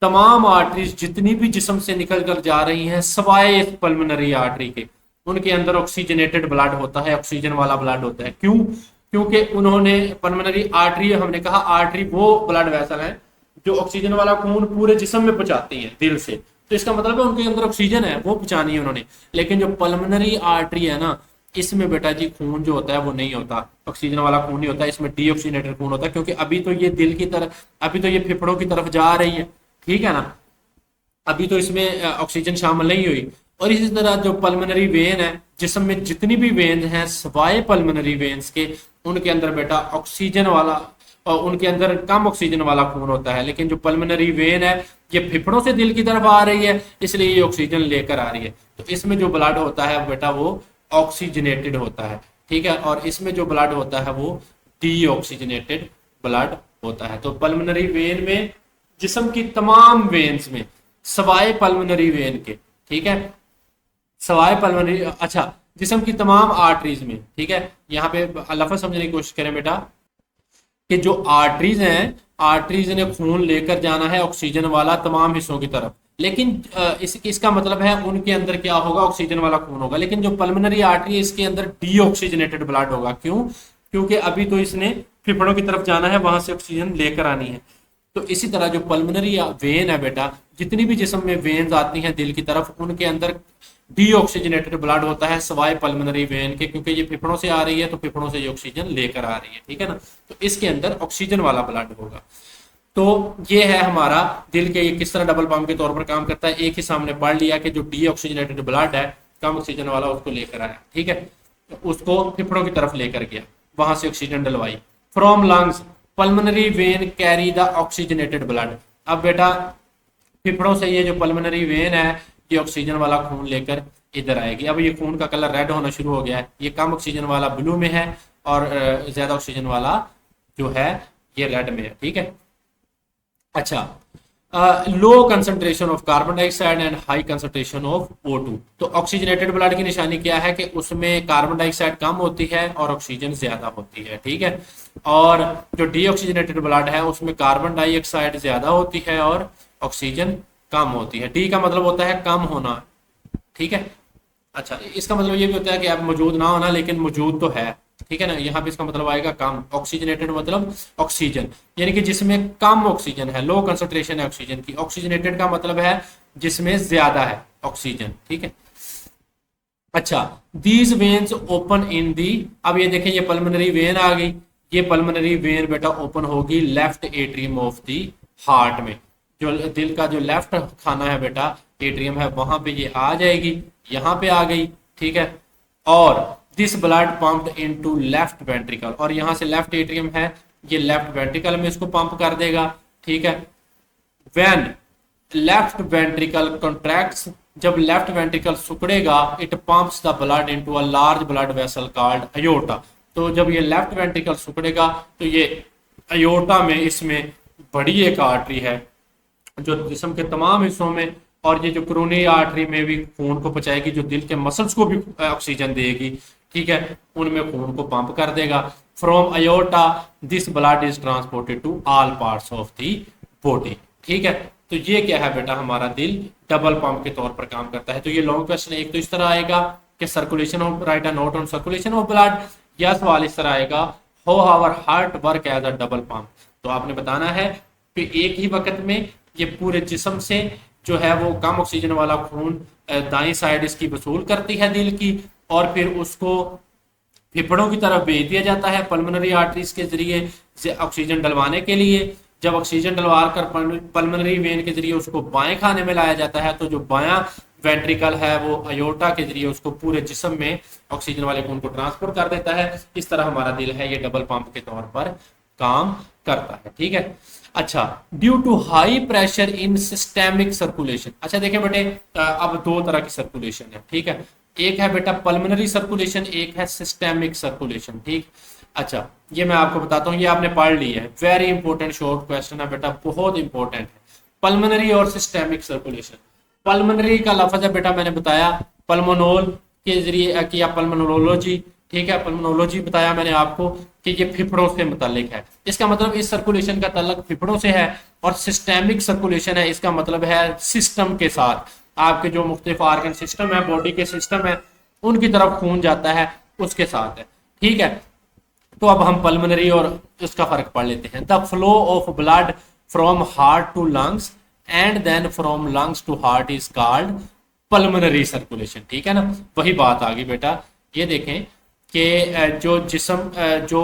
तमाम आर्टरीज जितनी भी जिस्म से निकल कर जा रही हैं सवाए इस पल्मोनरी आर्टरी के, उनके अंदर ऑक्सीजनेटेड ब्लड होता है, ऑक्सीजन वाला ब्लड होता है। क्यों? क्योंकि उन्होंने पल्मोनरी आर्टरी, हमने कहा आर्टरी वो ब्लड वेसल है जो ऑक्सीजन वाला खून पूरे जिस्म में पहुंचाती है दिल से, तो इसका मतलब है उनके अंदर ऑक्सीजन है, वो पहुंचानी है उन्होंने। लेकिन जो पल्मोनरी आर्टरी है ना, इसमें बेटा जी खून जो होता है वो नहीं होता, ऑक्सीजन वाला खून नहीं होता, इसमें डीऑक्सीजनेटेड खून होता है, क्योंकि अभी तो ये दिल की तरफ, अभी तो ये फेफड़ों की तरफ जा रही है, ठीक है ना, अभी तो इसमें ऑक्सीजन शामिल नहीं हुई। और इसी तरह जो पल्मोनरी वेन है, जिस्म में जितनी भी वेन हैं सवाए पल्मोनरी वेन्स के, उनके अंदर बेटा ऑक्सीजन वाला, और उनके अंदर कम ऑक्सीजन वाला खून होता है। लेकिन जो पल्मोनरी वेन है ये फेफड़ों से दिल की तरफ आ रही है, इसलिए ये ऑक्सीजन लेकर आ रही है, तो इसमें जो ब्लड होता है बेटा वो ऑक्सीजनेटेड होता है, ठीक है। और इसमें जो ब्लड होता है वो डीऑक्सीजनेटेड ब्लड होता है। तो पल्मोनरी वेन में, जिस्म की तमाम वेन्स में सवाए पल्मोनरी वेन के, ठीक है, सवाए पल्मोनरी, अच्छा, जिस्म की तमाम आर्टरीज में, ठीक है। यहाँ पे लफ्ज़ समझने की कोशिश करें बेटा, कि जो आर्टरीज हैं, आर्टरीज ने खून लेकर जाना है ऑक्सीजन वाला तमाम हिस्सों की तरफ, लेकिन इसका मतलब है उनके अंदर क्या होगा, ऑक्सीजन वाला खून होगा। लेकिन जो पल्मोनरी आर्टरी है इसके अंदर डीऑक्सीजनेटेड ब्लड होगा। क्यों? क्योंकि अभी तो इसने फेफड़ों की तरफ जाना है, वहां से ऑक्सीजन लेकर आनी है। तो इसी तरह जो पल्मोनरी वेन है बेटा, जितनी भी जिस्म में वेन्स आती हैं दिल की तरफ, उनके अंदर डीऑक्सीजनेटेड ब्लड होता है सवाए पल्मोनरी वेन के, क्योंकि ये फेफड़ों से आ रही है तो फेफड़ों से ये ऑक्सीजन लेकर आ रही है, ठीक है ना। तो इसके अंदर ऑक्सीजन वाला ब्लड होगा। तो ये है हमारा दिल के, ये किस तरह डबल पंप के तौर पर काम करता है। एक ही सामने पढ़ लिया कि जो डीऑक्सीजनेटेड ब्लड है, कम ऑक्सीजन वाला, उसको लेकर आया, ठीक है, तो उसको फेफड़ों की तरफ लेकर गया, वहां से ऑक्सीजन डलवाई। From lungs pulmonary vein carry the oxygenated blood. अब बेटा फेफड़ों से ये जो पल्मोनरी वेन है ये ऑक्सीजन वाला खून लेकर इधर आएगी। अब ये खून का कलर रेड होना शुरू हो गया है, ये कम ऑक्सीजन वाला ब्लू में है और ज्यादा ऑक्सीजन वाला जो है ये रेड में है, ठीक है। अच्छा, लो concentration of carbon dioxide and high concentration of O2। तो ऑक्सीजनेटेड ब्लड की निशानी क्या है कि उसमें कार्बन डाइऑक्साइड कम होती है और ऑक्सीजन ज्यादा होती है, ठीक है। और जो डीऑक्सीजनेटेड ब्लड है उसमें कार्बन डाइऑक्साइड ज्यादा होती है और ऑक्सीजन कम होती है। डी का मतलब होता है कम होना, ठीक है। अच्छा, इसका मतलब ये भी होता है कि आप मौजूद ना होना, लेकिन मौजूद तो है, ठीक है ना। यहाँ पे इसका मतलब आएगा कम। ऑक्सीजनेटेड मतलब ऑक्सीजन, यानी कि जिसमें कम ऑक्सीजन है, लो कंसंट्रेशन है ऑक्सीजन की। ऑक्सीजनेटेड का मतलब है जिसमें ज्यादा है ऑक्सीजन, ठीक है। अच्छा, दीज वेन्स ओपन इन दी, अब ये देखें ये पल्मोनरी वेन आ गई, ये पल्मोनरी वेन बेटा ओपन होगी left atrium of the heart में। जो दिल का जो लेफ्ट खाना है बेटा, एट्रियम है, वहां पे ये आ जाएगी, यहाँ पे आ गई, ठीक है। और this blood pumped into left ventricle, और यहाँ से लेफ्ट एट्रियम है, ये लेफ्ट वेंट्रिकल में इसको पंप कर देगा, ठीक है। व्हेन लेफ्ट वेंट्रिकल कॉन्ट्रैक्ट्स, जब लेफ्ट वेंट्रिकल सिकुड़ेगा, it pumps the blood into a large blood vessel called aorta. तो जब ये लेफ्ट वेंट्रिकल सिकुड़ेगा तो ये अयोर्टा में, इसमें बड़ी एक आर्टरी है जो जिस्म के तमाम हिस्सों में, और ये जो क्रोनी आर्टरी में भी खून को पहुंचाएगी, जो दिल के मसल्स को भी ऑक्सीजन देगी, ठीक है, उनमें खून को पंप कर देगा। From aorta this blood is transported to all parts of the body, ठीक है। तो ये क्या है बेटा, हमारा दिल डबल पंप के तौर पर काम करता है। तो ये लॉन्ग क्वेश्चन एक तो इस तरह आएगा कि circulation of, write a note on circulation of blood, या सवाल इस तरह आएगा, how our heart work as a double pump. तो आपने बताना है कि एक ही वक्त में ये पूरे जिस्म से जो है वो कम ऑक्सीजन वाला खून दाईं साइड इसकी वसूल करती है दिल की, और फिर उसको फेफड़ों की तरफ भेज दिया जाता है पल्मोनरी आर्टरीज के जरिए ऑक्सीजन डलवाने के लिए। जब ऑक्सीजन डलवा कर पल्मोनरी वेन के जरिए उसको बाएं खाने में लाया जाता है, तो जो बायां वेंट्रिकल है वो अयोर्टा के जरिए उसको पूरे जिस्म में ऑक्सीजन वाले खून को ट्रांसपोर्ट कर देता है। इस तरह हमारा दिल है ये डबल पंप के तौर पर काम करता है, ठीक है। अच्छा, due to high pressure in systemic circulation. अच्छा देखें बेटे, अब दो तरह की सर्कुलेशन है, ठीक है। एक है बेटा पल्मोनरी सर्कुलेशन, एक है सिस्टेमिक सर्कुलेशन, ठीक। अच्छा, ये मैं आपको बताता हूँ, ये आपने पढ़ ली है, वेरी इंपॉर्टेंट शॉर्ट क्वेश्चन है बेटा, बहुत इंपॉर्टेंट है। पल्मोनरी और सिस्टेमिक सर्कुलेशन। पल्मोनरी का लफ्ज है बेटा, मैंने बताया पल्मोनोल के जरिए किया, पल्मोनोलॉजी, ठीक है, पल्मोनोलॉजी बताया मैंने आपको कि ये फेफड़ों से मुतालिक है। इसका मतलब इस सर्कुलेशन का ताल्लुक फेफड़ों से है। और सिस्टेमिक सर्कुलेशन है, इसका मतलब है सिस्टम के साथ, आपके जो मुख्तलिफ आर्गन सिस्टम है, बॉडी के सिस्टम है, उनकी तरफ खून जाता है, उसके साथ है, ठीक है। तो अब हम पल्मोनरी और इसका फर्क पढ़ लेते हैं। The flow of blood from heart to lungs and then from lungs to heart is called pulmonary circulation, ठीक है ना। वही बात आ गई बेटा, ये देखें कि जो जिस्म जो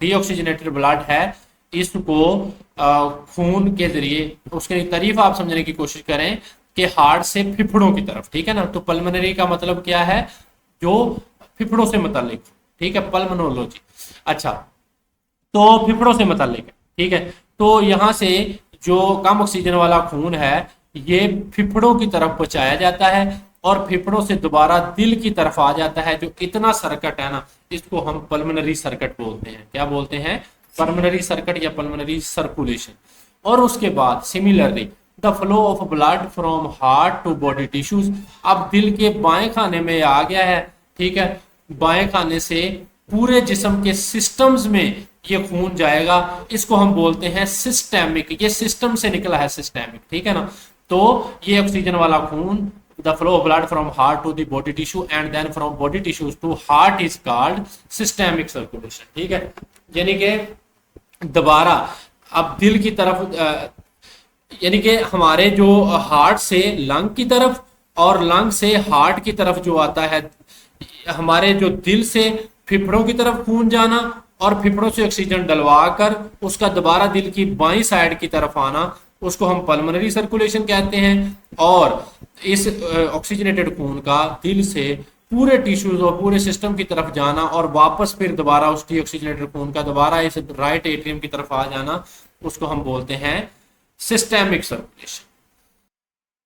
डीऑक्सीजनेटेड ब्लड है, इसको खून के जरिए, उसकी तारीफ आप समझने की कोशिश करें कि हार्ट से फेफड़ों की तरफ, ठीक है ना। तो पल्मोनरी का मतलब क्या है, जो फेफड़ों से मुतालिक, ठीक है, पल्मोनोलॉजी। अच्छा, तो फेफड़ों से मुतालिक है, ठीक है। तो यहाँ से जो कम ऑक्सीजन वाला खून है, ये फेफड़ों की तरफ पहुंचाया जाता है और फेफड़ों से दोबारा दिल की तरफ आ जाता है। जो इतना सर्किट है ना, इसको हम पल्मोनरी सर्किट बोलते हैं। क्या बोलते हैं? पल्मोनरी सर्किट या पल्मोनरी सर्कुलेशन। और उसके बाद similarly the flow of blood from heart to body tissues. अब दिल के बाएं खाने में आ गया है, ठीक है, बाएं खाने से पूरे जिस्म के सिस्टम्स में ये खून जाएगा, इसको हम बोलते हैं सिस्टेमिक। ये सिस्टम से निकला है, सिस्टेमिक, ठीक है ना। तो ये ऑक्सीजन वाला खून, the flow of blood from heart to the body tissue and then from body tissues to heart is called systemic circulation, ठीक है। यानी कि दोबारा अब दिल की तरफ, यानी कि हमारे जो हार्ट से लंग की तरफ और लंग से हार्ट की तरफ जो आता है, हमारे जो दिल से फेफड़ों की तरफ खून जाना और फेफड़ों से ऑक्सीजन डलवा कर उसका दोबारा दिल की बाईं साइड की तरफ आना, उसको हम पल्मोनरी सर्कुलेशन कहते हैं। और इस ऑक्सीजनेटेड खून का दिल से पूरे टिश्यूज और पूरे सिस्टम की तरफ जाना और वापस फिर दोबारा उस डीऑक्सीजनेटेड खून का दोबारा इस राइट एट्रियम की तरफ आ जाना, उसको हम बोलते हैं सिस्टेमिक सर्कुलेशन।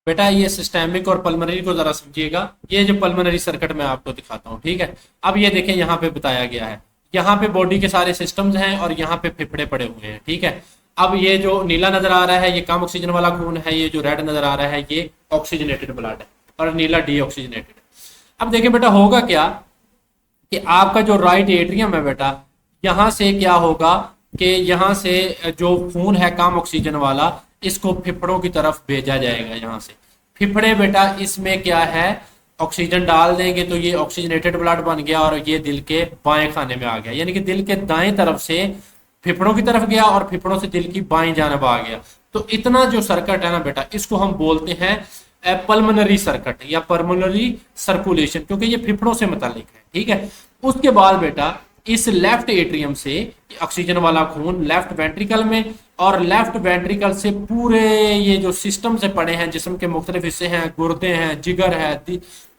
बेटा ये सिस्टेमिक और पल्मोनरी को जरा समझिएगा। ये जो पल्मोनरी सर्किट मैं आपको दिखाता हूँ, ठीक है। अब ये देखें, यहाँ पे बताया गया है, यहाँ पे बॉडी के सारे सिस्टम्स हैं और यहाँ पे फेफड़े पड़े हुए हैं, ठीक है। अब ये जो नीला नजर आ रहा है, ये कम ऑक्सीजन वाला खून है, ये जो रेड नजर आ रहा है, ये ऑक्सीजनेटेड ब्लड है, और नीला डीऑक्सीजनेटेड। अब देखें बेटा, होगा क्या कि आपका जो राइट एट्रियम है बेटा, यहाँ से क्या होगा कि यहाँ से जो खून है कम ऑक्सीजन वाला, इसको फेफड़ों की तरफ भेजा जाएगा। यहाँ से फेफड़े बेटा, इसमें क्या है, ऑक्सीजन डाल देंगे तो ये ऑक्सीजनेटेड ब्लड बन गया और ये दिल के बाएं खाने में आ गया। यानी कि दिल के दाएं तरफ से फेफड़ों की तरफ गया और फेफड़ों से दिल की बाएं जानब आ गया। तो इतना जो सर्किट है ना बेटा, इसको हम बोलते हैं पल्मोनरी सर्किट या पल्मोनरी सर्कुलेशन, क्योंकि ये फेफड़ों से मुतालिक है, ठीक है। उसके बाद बेटा, इस लेफ्ट एट्रियम से ऑक्सीजन वाला खून लेफ्ट वेंट्रिकल में, और लेफ्ट वेंट्रिकल से पूरे ये जो सिस्टम से पड़े हैं, जिस्म के मुख्तलिफ हिस्से हैं, गुर्दे हैं, जिगर है,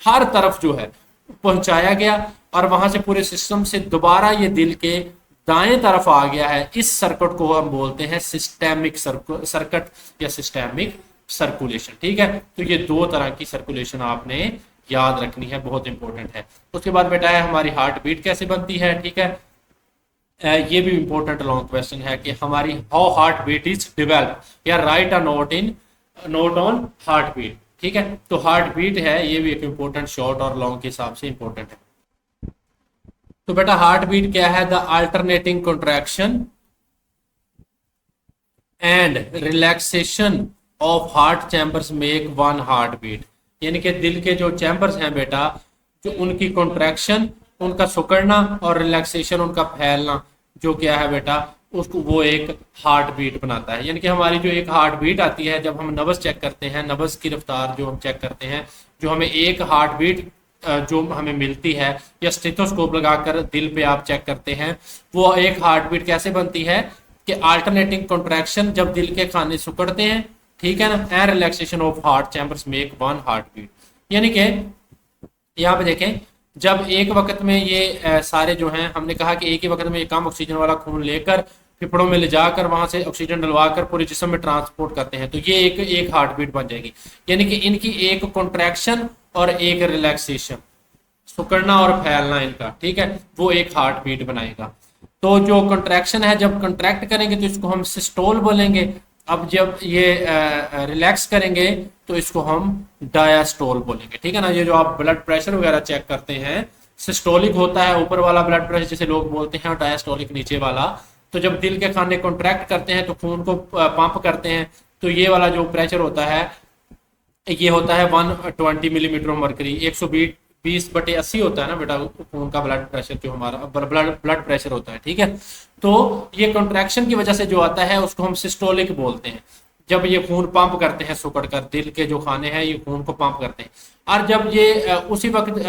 हर तरफ जो है पहुंचाया गया और वहां से पूरे सिस्टम से दोबारा ये दिल के दाएं तरफ आ गया है। इस सर्किट को हम बोलते हैं सिस्टेमिक सर्किट या सिस्टेमिक सर्कुलेशन, ठीक है। तो ये दो तरह की सर्कुलेशन आपने याद रखनी है, बहुत इंपॉर्टेंट है। उसके बाद बेटा है हमारी हार्ट बीट कैसे बनती है, ठीक है। ये भी इंपॉर्टेंट लॉन्ग क्वेश्चन है कि हमारी how heart beat is develop, या write a note on heart beat, ठीक है। तो हार्ट बीट है, ये भी एक इंपॉर्टेंट शॉर्ट और लॉन्ग के हिसाब से इंपॉर्टेंट है। तो बेटा हार्ट बीट क्या है? The alternating contraction and relaxation of heart chambers make one heart beat. यानी कि दिल के जो चैम्बर्स हैं बेटा, जो उनकी कॉन्ट्रैक्शन, उनका सिकुड़ना और रिलैक्सेशन, उनका फैलना, जो क्या है बेटा, उसको वो एक हार्ट बीट बनाता है। यानी कि हमारी जो एक हार्ट बीट आती है जब हम नब्ज चेक करते हैं, नब्ज की रफ्तार जो हम चेक करते हैं, जो हमें एक हार्ट बीट जो हमें मिलती है, या स्टेथोस्कोप लगाकर दिल पे आप चेक करते हैं, वो एक हार्ट बीट कैसे बनती है कि अल्टरनेटिंग कॉन्ट्रैक्शन, जब दिल के खाने सिकुड़ते हैं, ठीक है ना, and relaxation of heart chambers make one heart beat. यानी कि यहाँ पे देखें, जब एक वक्त में ये सारे जो हैं, हमने कहा कि एक ही वक्त में ये कम ऑक्सीजन वाला खून लेकर फेफड़ों में ले जाकर वहां से ऑक्सीजन डलवाकर पूरे जिस्म में ट्रांसपोर्ट करते हैं, तो ये एक हार्ट बीट बन जाएगी। यानी कि इनकी एक कॉन्ट्रैक्शन और एक रिलैक्सेशन, सिकुड़ना और फैलना इनका, ठीक है, वो एक हार्ट बीट बनाएगा। तो जो कंट्रैक्शन है, जब कंट्रैक्ट करेंगे तो इसको हम सिस्टोल बोलेंगे। अब जब ये रिलैक्स करेंगे तो इसको हम डायास्टोल बोलेंगे, ठीक है ना। ये जो आप ब्लड प्रेशर वगैरह चेक करते हैं, सिस्टोलिक होता है ऊपर वाला ब्लड प्रेशर जिसे लोग बोलते हैं, और डायास्टोलिक नीचे वाला। तो जब दिल के खाने कॉन्ट्रैक्ट करते हैं तो खून को पंप करते हैं, तो ये वाला जो प्रेशर होता है ये होता है 120 मिलीमीटर मरकरी। 120/80 होता है ना बेटा खून का ब्लड प्रेशर, जो हमारा ब्लड प्रेशर होता है, ठीक है। तो ये कॉन्ट्रैक्शन की वजह से जो आता है उसको हम सिस्टोलिक बोलते हैं। जब ये खून पंप करते हैं सुकड़ कर, दिल के जो खाने हैं ये खून को पंप करते हैं, और जब ये उसी वक्त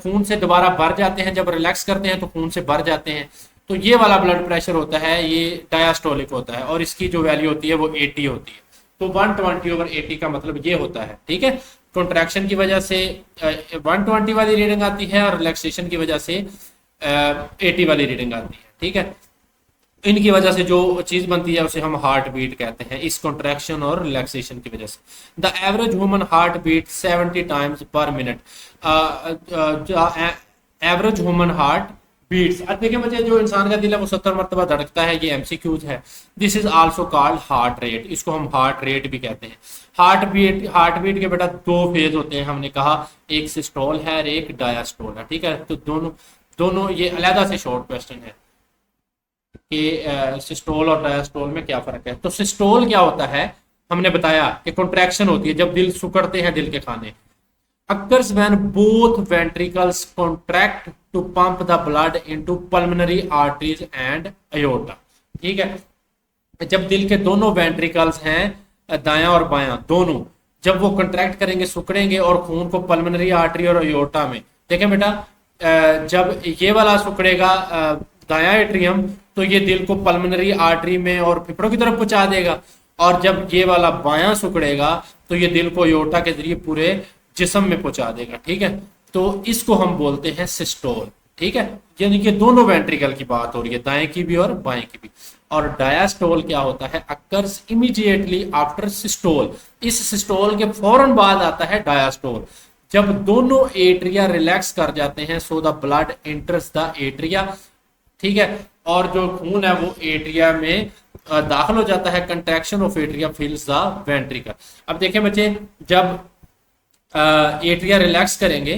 खून से दोबारा भर जाते हैं, जब रिलैक्स करते हैं तो खून से भर जाते हैं, तो ये वाला ब्लड प्रेशर होता है ये डायास्टोलिक होता है, और इसकी जो वैल्यू होती है वो 80 होती है। तो 120/80 का मतलब ये होता है, ठीक है। कॉन्ट्रैक्शन की वजह से 120 वाली रीडिंग आती है, और रिलैक्सेशन की वजह से 80 वाली रीडिंग आती है, ठीक है। इनकी वजह से जो चीज बनती है उसे हम हार्ट बीट कहते हैं, इस कॉन्ट्रैक्शन और रिलैक्सेशन की वजह से। The average human heart beat 70 times per minute. Average human heart beats, देखिए बच्चे जो इंसान का दिल है वो 70 मरतबा धड़कता है, ये एमसीक्यूज है। This is also called heart rate, इसको हम हार्ट रेट भी कहते हैं। हार्ट बीट के बेटा दो फेज होते हैं, हमने कहा एक सिस्टोल है और एक डायास्टोल है, ठीक है। तो दोनों ये अलग से शॉर्ट क्वेश्चन है कि सिस्टोल और डायास्टोल में क्या फर्क है। तो सिस्टोल क्या होता है, हमने बताया कि कॉन्ट्रैक्शन होती है जब दिल सिकुड़ते हैं, दिल के खाने। occurs when both ventricles contract to pump the blood into pulmonary arteries and aorta, ठीक है। जब दिल के दोनों वेंट्रिकल्स हैं दायां और बायां दोनों, जब वो कंट्रैक्ट करेंगे सुकड़ेंगे और खून को पल्मोनरी आर्टरी और एओर्टा में, देखें बेटा जब ये वाला सुकड़ेगा दायां एट्रियम तो ये दिल को पल्मोनरी आर्टरी में और फेफड़ों की तरफ पहुंचा देगा, और जब ये वाला बायां सुकड़ेगा तो ये दिल को एओर्टा के जरिए पूरे जिस्म में पहुंचा देगा, ठीक है। तो इसको हम बोलते हैं सिस्टोल, ठीक है। यानी कि दोनों वेंट्रिकल की बात हो रही है, दाएं की भी और बाएं की भी। और डायास्टोल क्या होता है, अकर्स इमीडिएटली आफ्टर सिस्टोल, इस सिस्टोल के फौरन बाद आता है डायास्टोल, जब दोनों एट्रिया रिलैक्स कर जाते हैं, so the blood enters the atria, ठीक है। और जो खून है वो एट्रिया में दाखिल हो जाता है, contraction of atria फिल्स the ventricle. अब देखें बच्चे जब एट्रिया रिलैक्स करेंगे,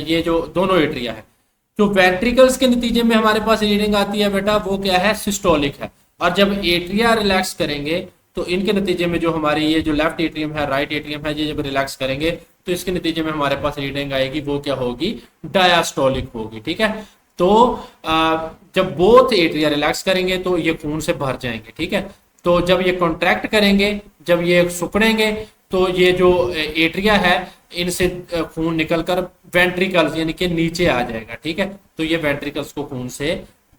ये जो दोनों एट्रिया है, जो वेंट्रिकल्स के नतीजे में हमारे पास रीडिंग आती है बेटा वो क्या है, सिस्टोलिक है। और जब एट्रिया रिलैक्स करेंगे तो इनके नतीजे में जो हमारी ये जो लेफ्ट एट्रियम है, राइट एट्रियम है, ये जब रिलैक्स करेंगे तो इसके नतीजे में हमारे पास रीडिंग आएगी, वो क्या होगी, डायास्टोलिक होगी, ठीक है। तो जब बोथ एट्रिया रिलैक्स करेंगे तो ये खून से भर जाएंगे, ठीक है। तो जब ये कॉन्ट्रैक्ट करेंगे, जब ये सुकड़ेंगे तो ये जो एट्रिया है इनसे खून निकलकर वेंट्रिकल्स यानी कि नीचे आ जाएगा, ठीक है। तो ये वेंट्रिकल्स को खून से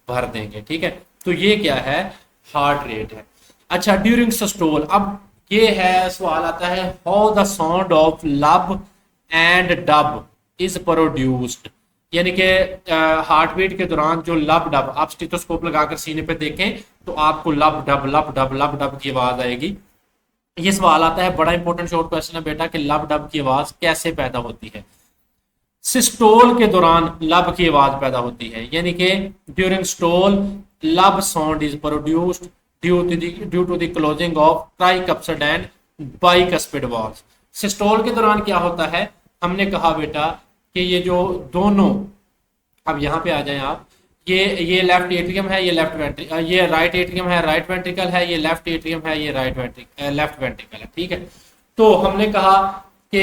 भर देंगे, ठीक है। तो ये क्या है, हार्ट रेट है। अच्छा, ड्यूरिंग सिस्टोल, अब ये है सवाल आता है, how the sound of lub and dub is produced, यानी कि हार्ट बीट के दौरान जो लब डब, आप स्टेथोस्कोप लगाकर सीने पे देखें तो आपको लब डब की आवाज आएगी। ये सवाल आता है, बड़ा इंपॉर्टेंट शॉर्ट क्वेश्चन है बेटा कि लब डब की आवाज कैसे पैदा होती है। सिस्टोल के दौरान लब की आवाज पैदा होती है, यानी कि during systole lub sound is produced due to the closing of tricuspid and bicuspid valves. Systole के दौरान क्या होता है, हमने कहा बेटा कि ये जो दोनों, अब यहाँ पे आ जाएं आप, ये लेफ्ट एट्रियम है, ये ये राइट एट्रियम है, राइट वेंट्रिकल है, ये लेफ्ट एट्रियम है, ये लेफ्ट वेंट्रिकल है, ठीक है। तो हमने कहा कि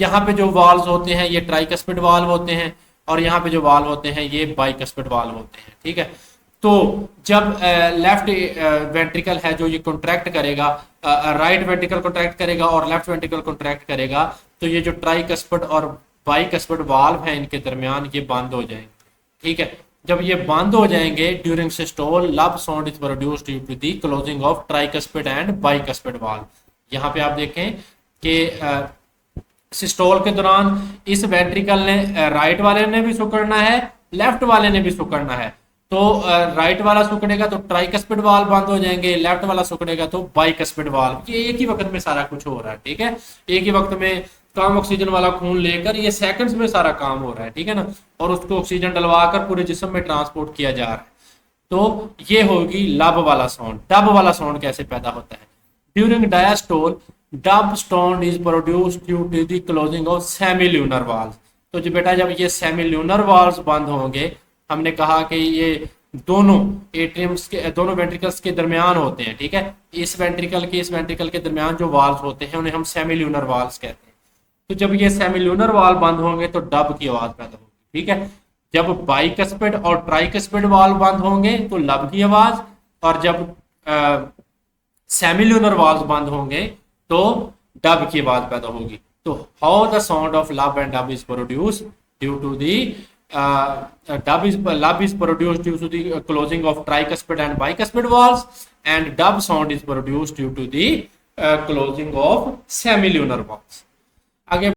यहाँ पे जो वाल्व होते हैं ये ट्राइकस्पिड वाल्व होते हैं, और यहाँ पे जो वाल्व होते हैं ये बाइकस्पिड वाल्व होते हैं, ठीक है। तो जब लेफ्ट वेंट्रिकल है जो ये कॉन्ट्रैक्ट करेगा, राइट वेंट्रिकल कॉन्ट्रैक्ट करेगा और लेफ्ट वेंट्रिकल कॉन्ट्रैक्ट करेगा, तो ये जो ट्राइकस्पिड और बाइकस्पिड वाल्व है इनके दरमियान ये बंद हो जाएंगे, ठीक है। जब ये बंद हो जाएंगे during systole lub sound is produced due to the closing of tricuspid and bicuspid valve. यहाँ पे आप देखें कि सिस्टोल के दौरान इस वेंट्रिकल ने, राइट वाले ने भी सुकड़ना है, लेफ्ट वाले ने भी सुकड़ना है। तो राइट वाला सुकड़ेगा तो ट्राइकस्पिड वाल्व बंद हो जाएंगे, लेफ्ट वाला सुकड़ेगा तो बाइकस्पिड वाल्व। ये एक ही वक्त में सारा कुछ हो रहा है, ठीक है। एक ही वक्त में कम ऑक्सीजन वाला खून लेकर ये सेकंड्स में सारा काम हो रहा है, ठीक है ना, और उसको ऑक्सीजन डलवाकर पूरे जिस्म में ट्रांसपोर्ट किया जा रहा है। तो ये होगी लब वाला साउंड। डब वाला साउंड कैसे पैदा होता है? During diastole dub sound is produced due to the closing of semilunar valve. तो जो बेटा जब ये सेमील्यूनर वाल्व बंद होंगे, हमने कहा कि ये दोनों एट्रियम्स के दोनों वेंट्रिकल्स के दरमियान होते हैं, ठीक है, इस वेंट्रिकल के दरमियान जो वाल्व होते हैं उन्हें हम सेमील्यूनर वाल्व कहते हैं। तो जब ये सेमील्यूनर वाल्व बंद होंगे तो डब की आवाज पैदा होगी, ठीक है। जब बाइकस्पिड और ट्राइकस्पिड वाल्व बंद होंगे तो लब की आवाज, और जब सेमील्यूनर वाल्व बंद होंगे तो डब की आवाज पैदा होगी। तो how the sound of lub and dub is produce due to the lub is produced due to the closing of tricuspid and bicuspid valves, and dub sound is produced due to the closing of semilunar valves. आगे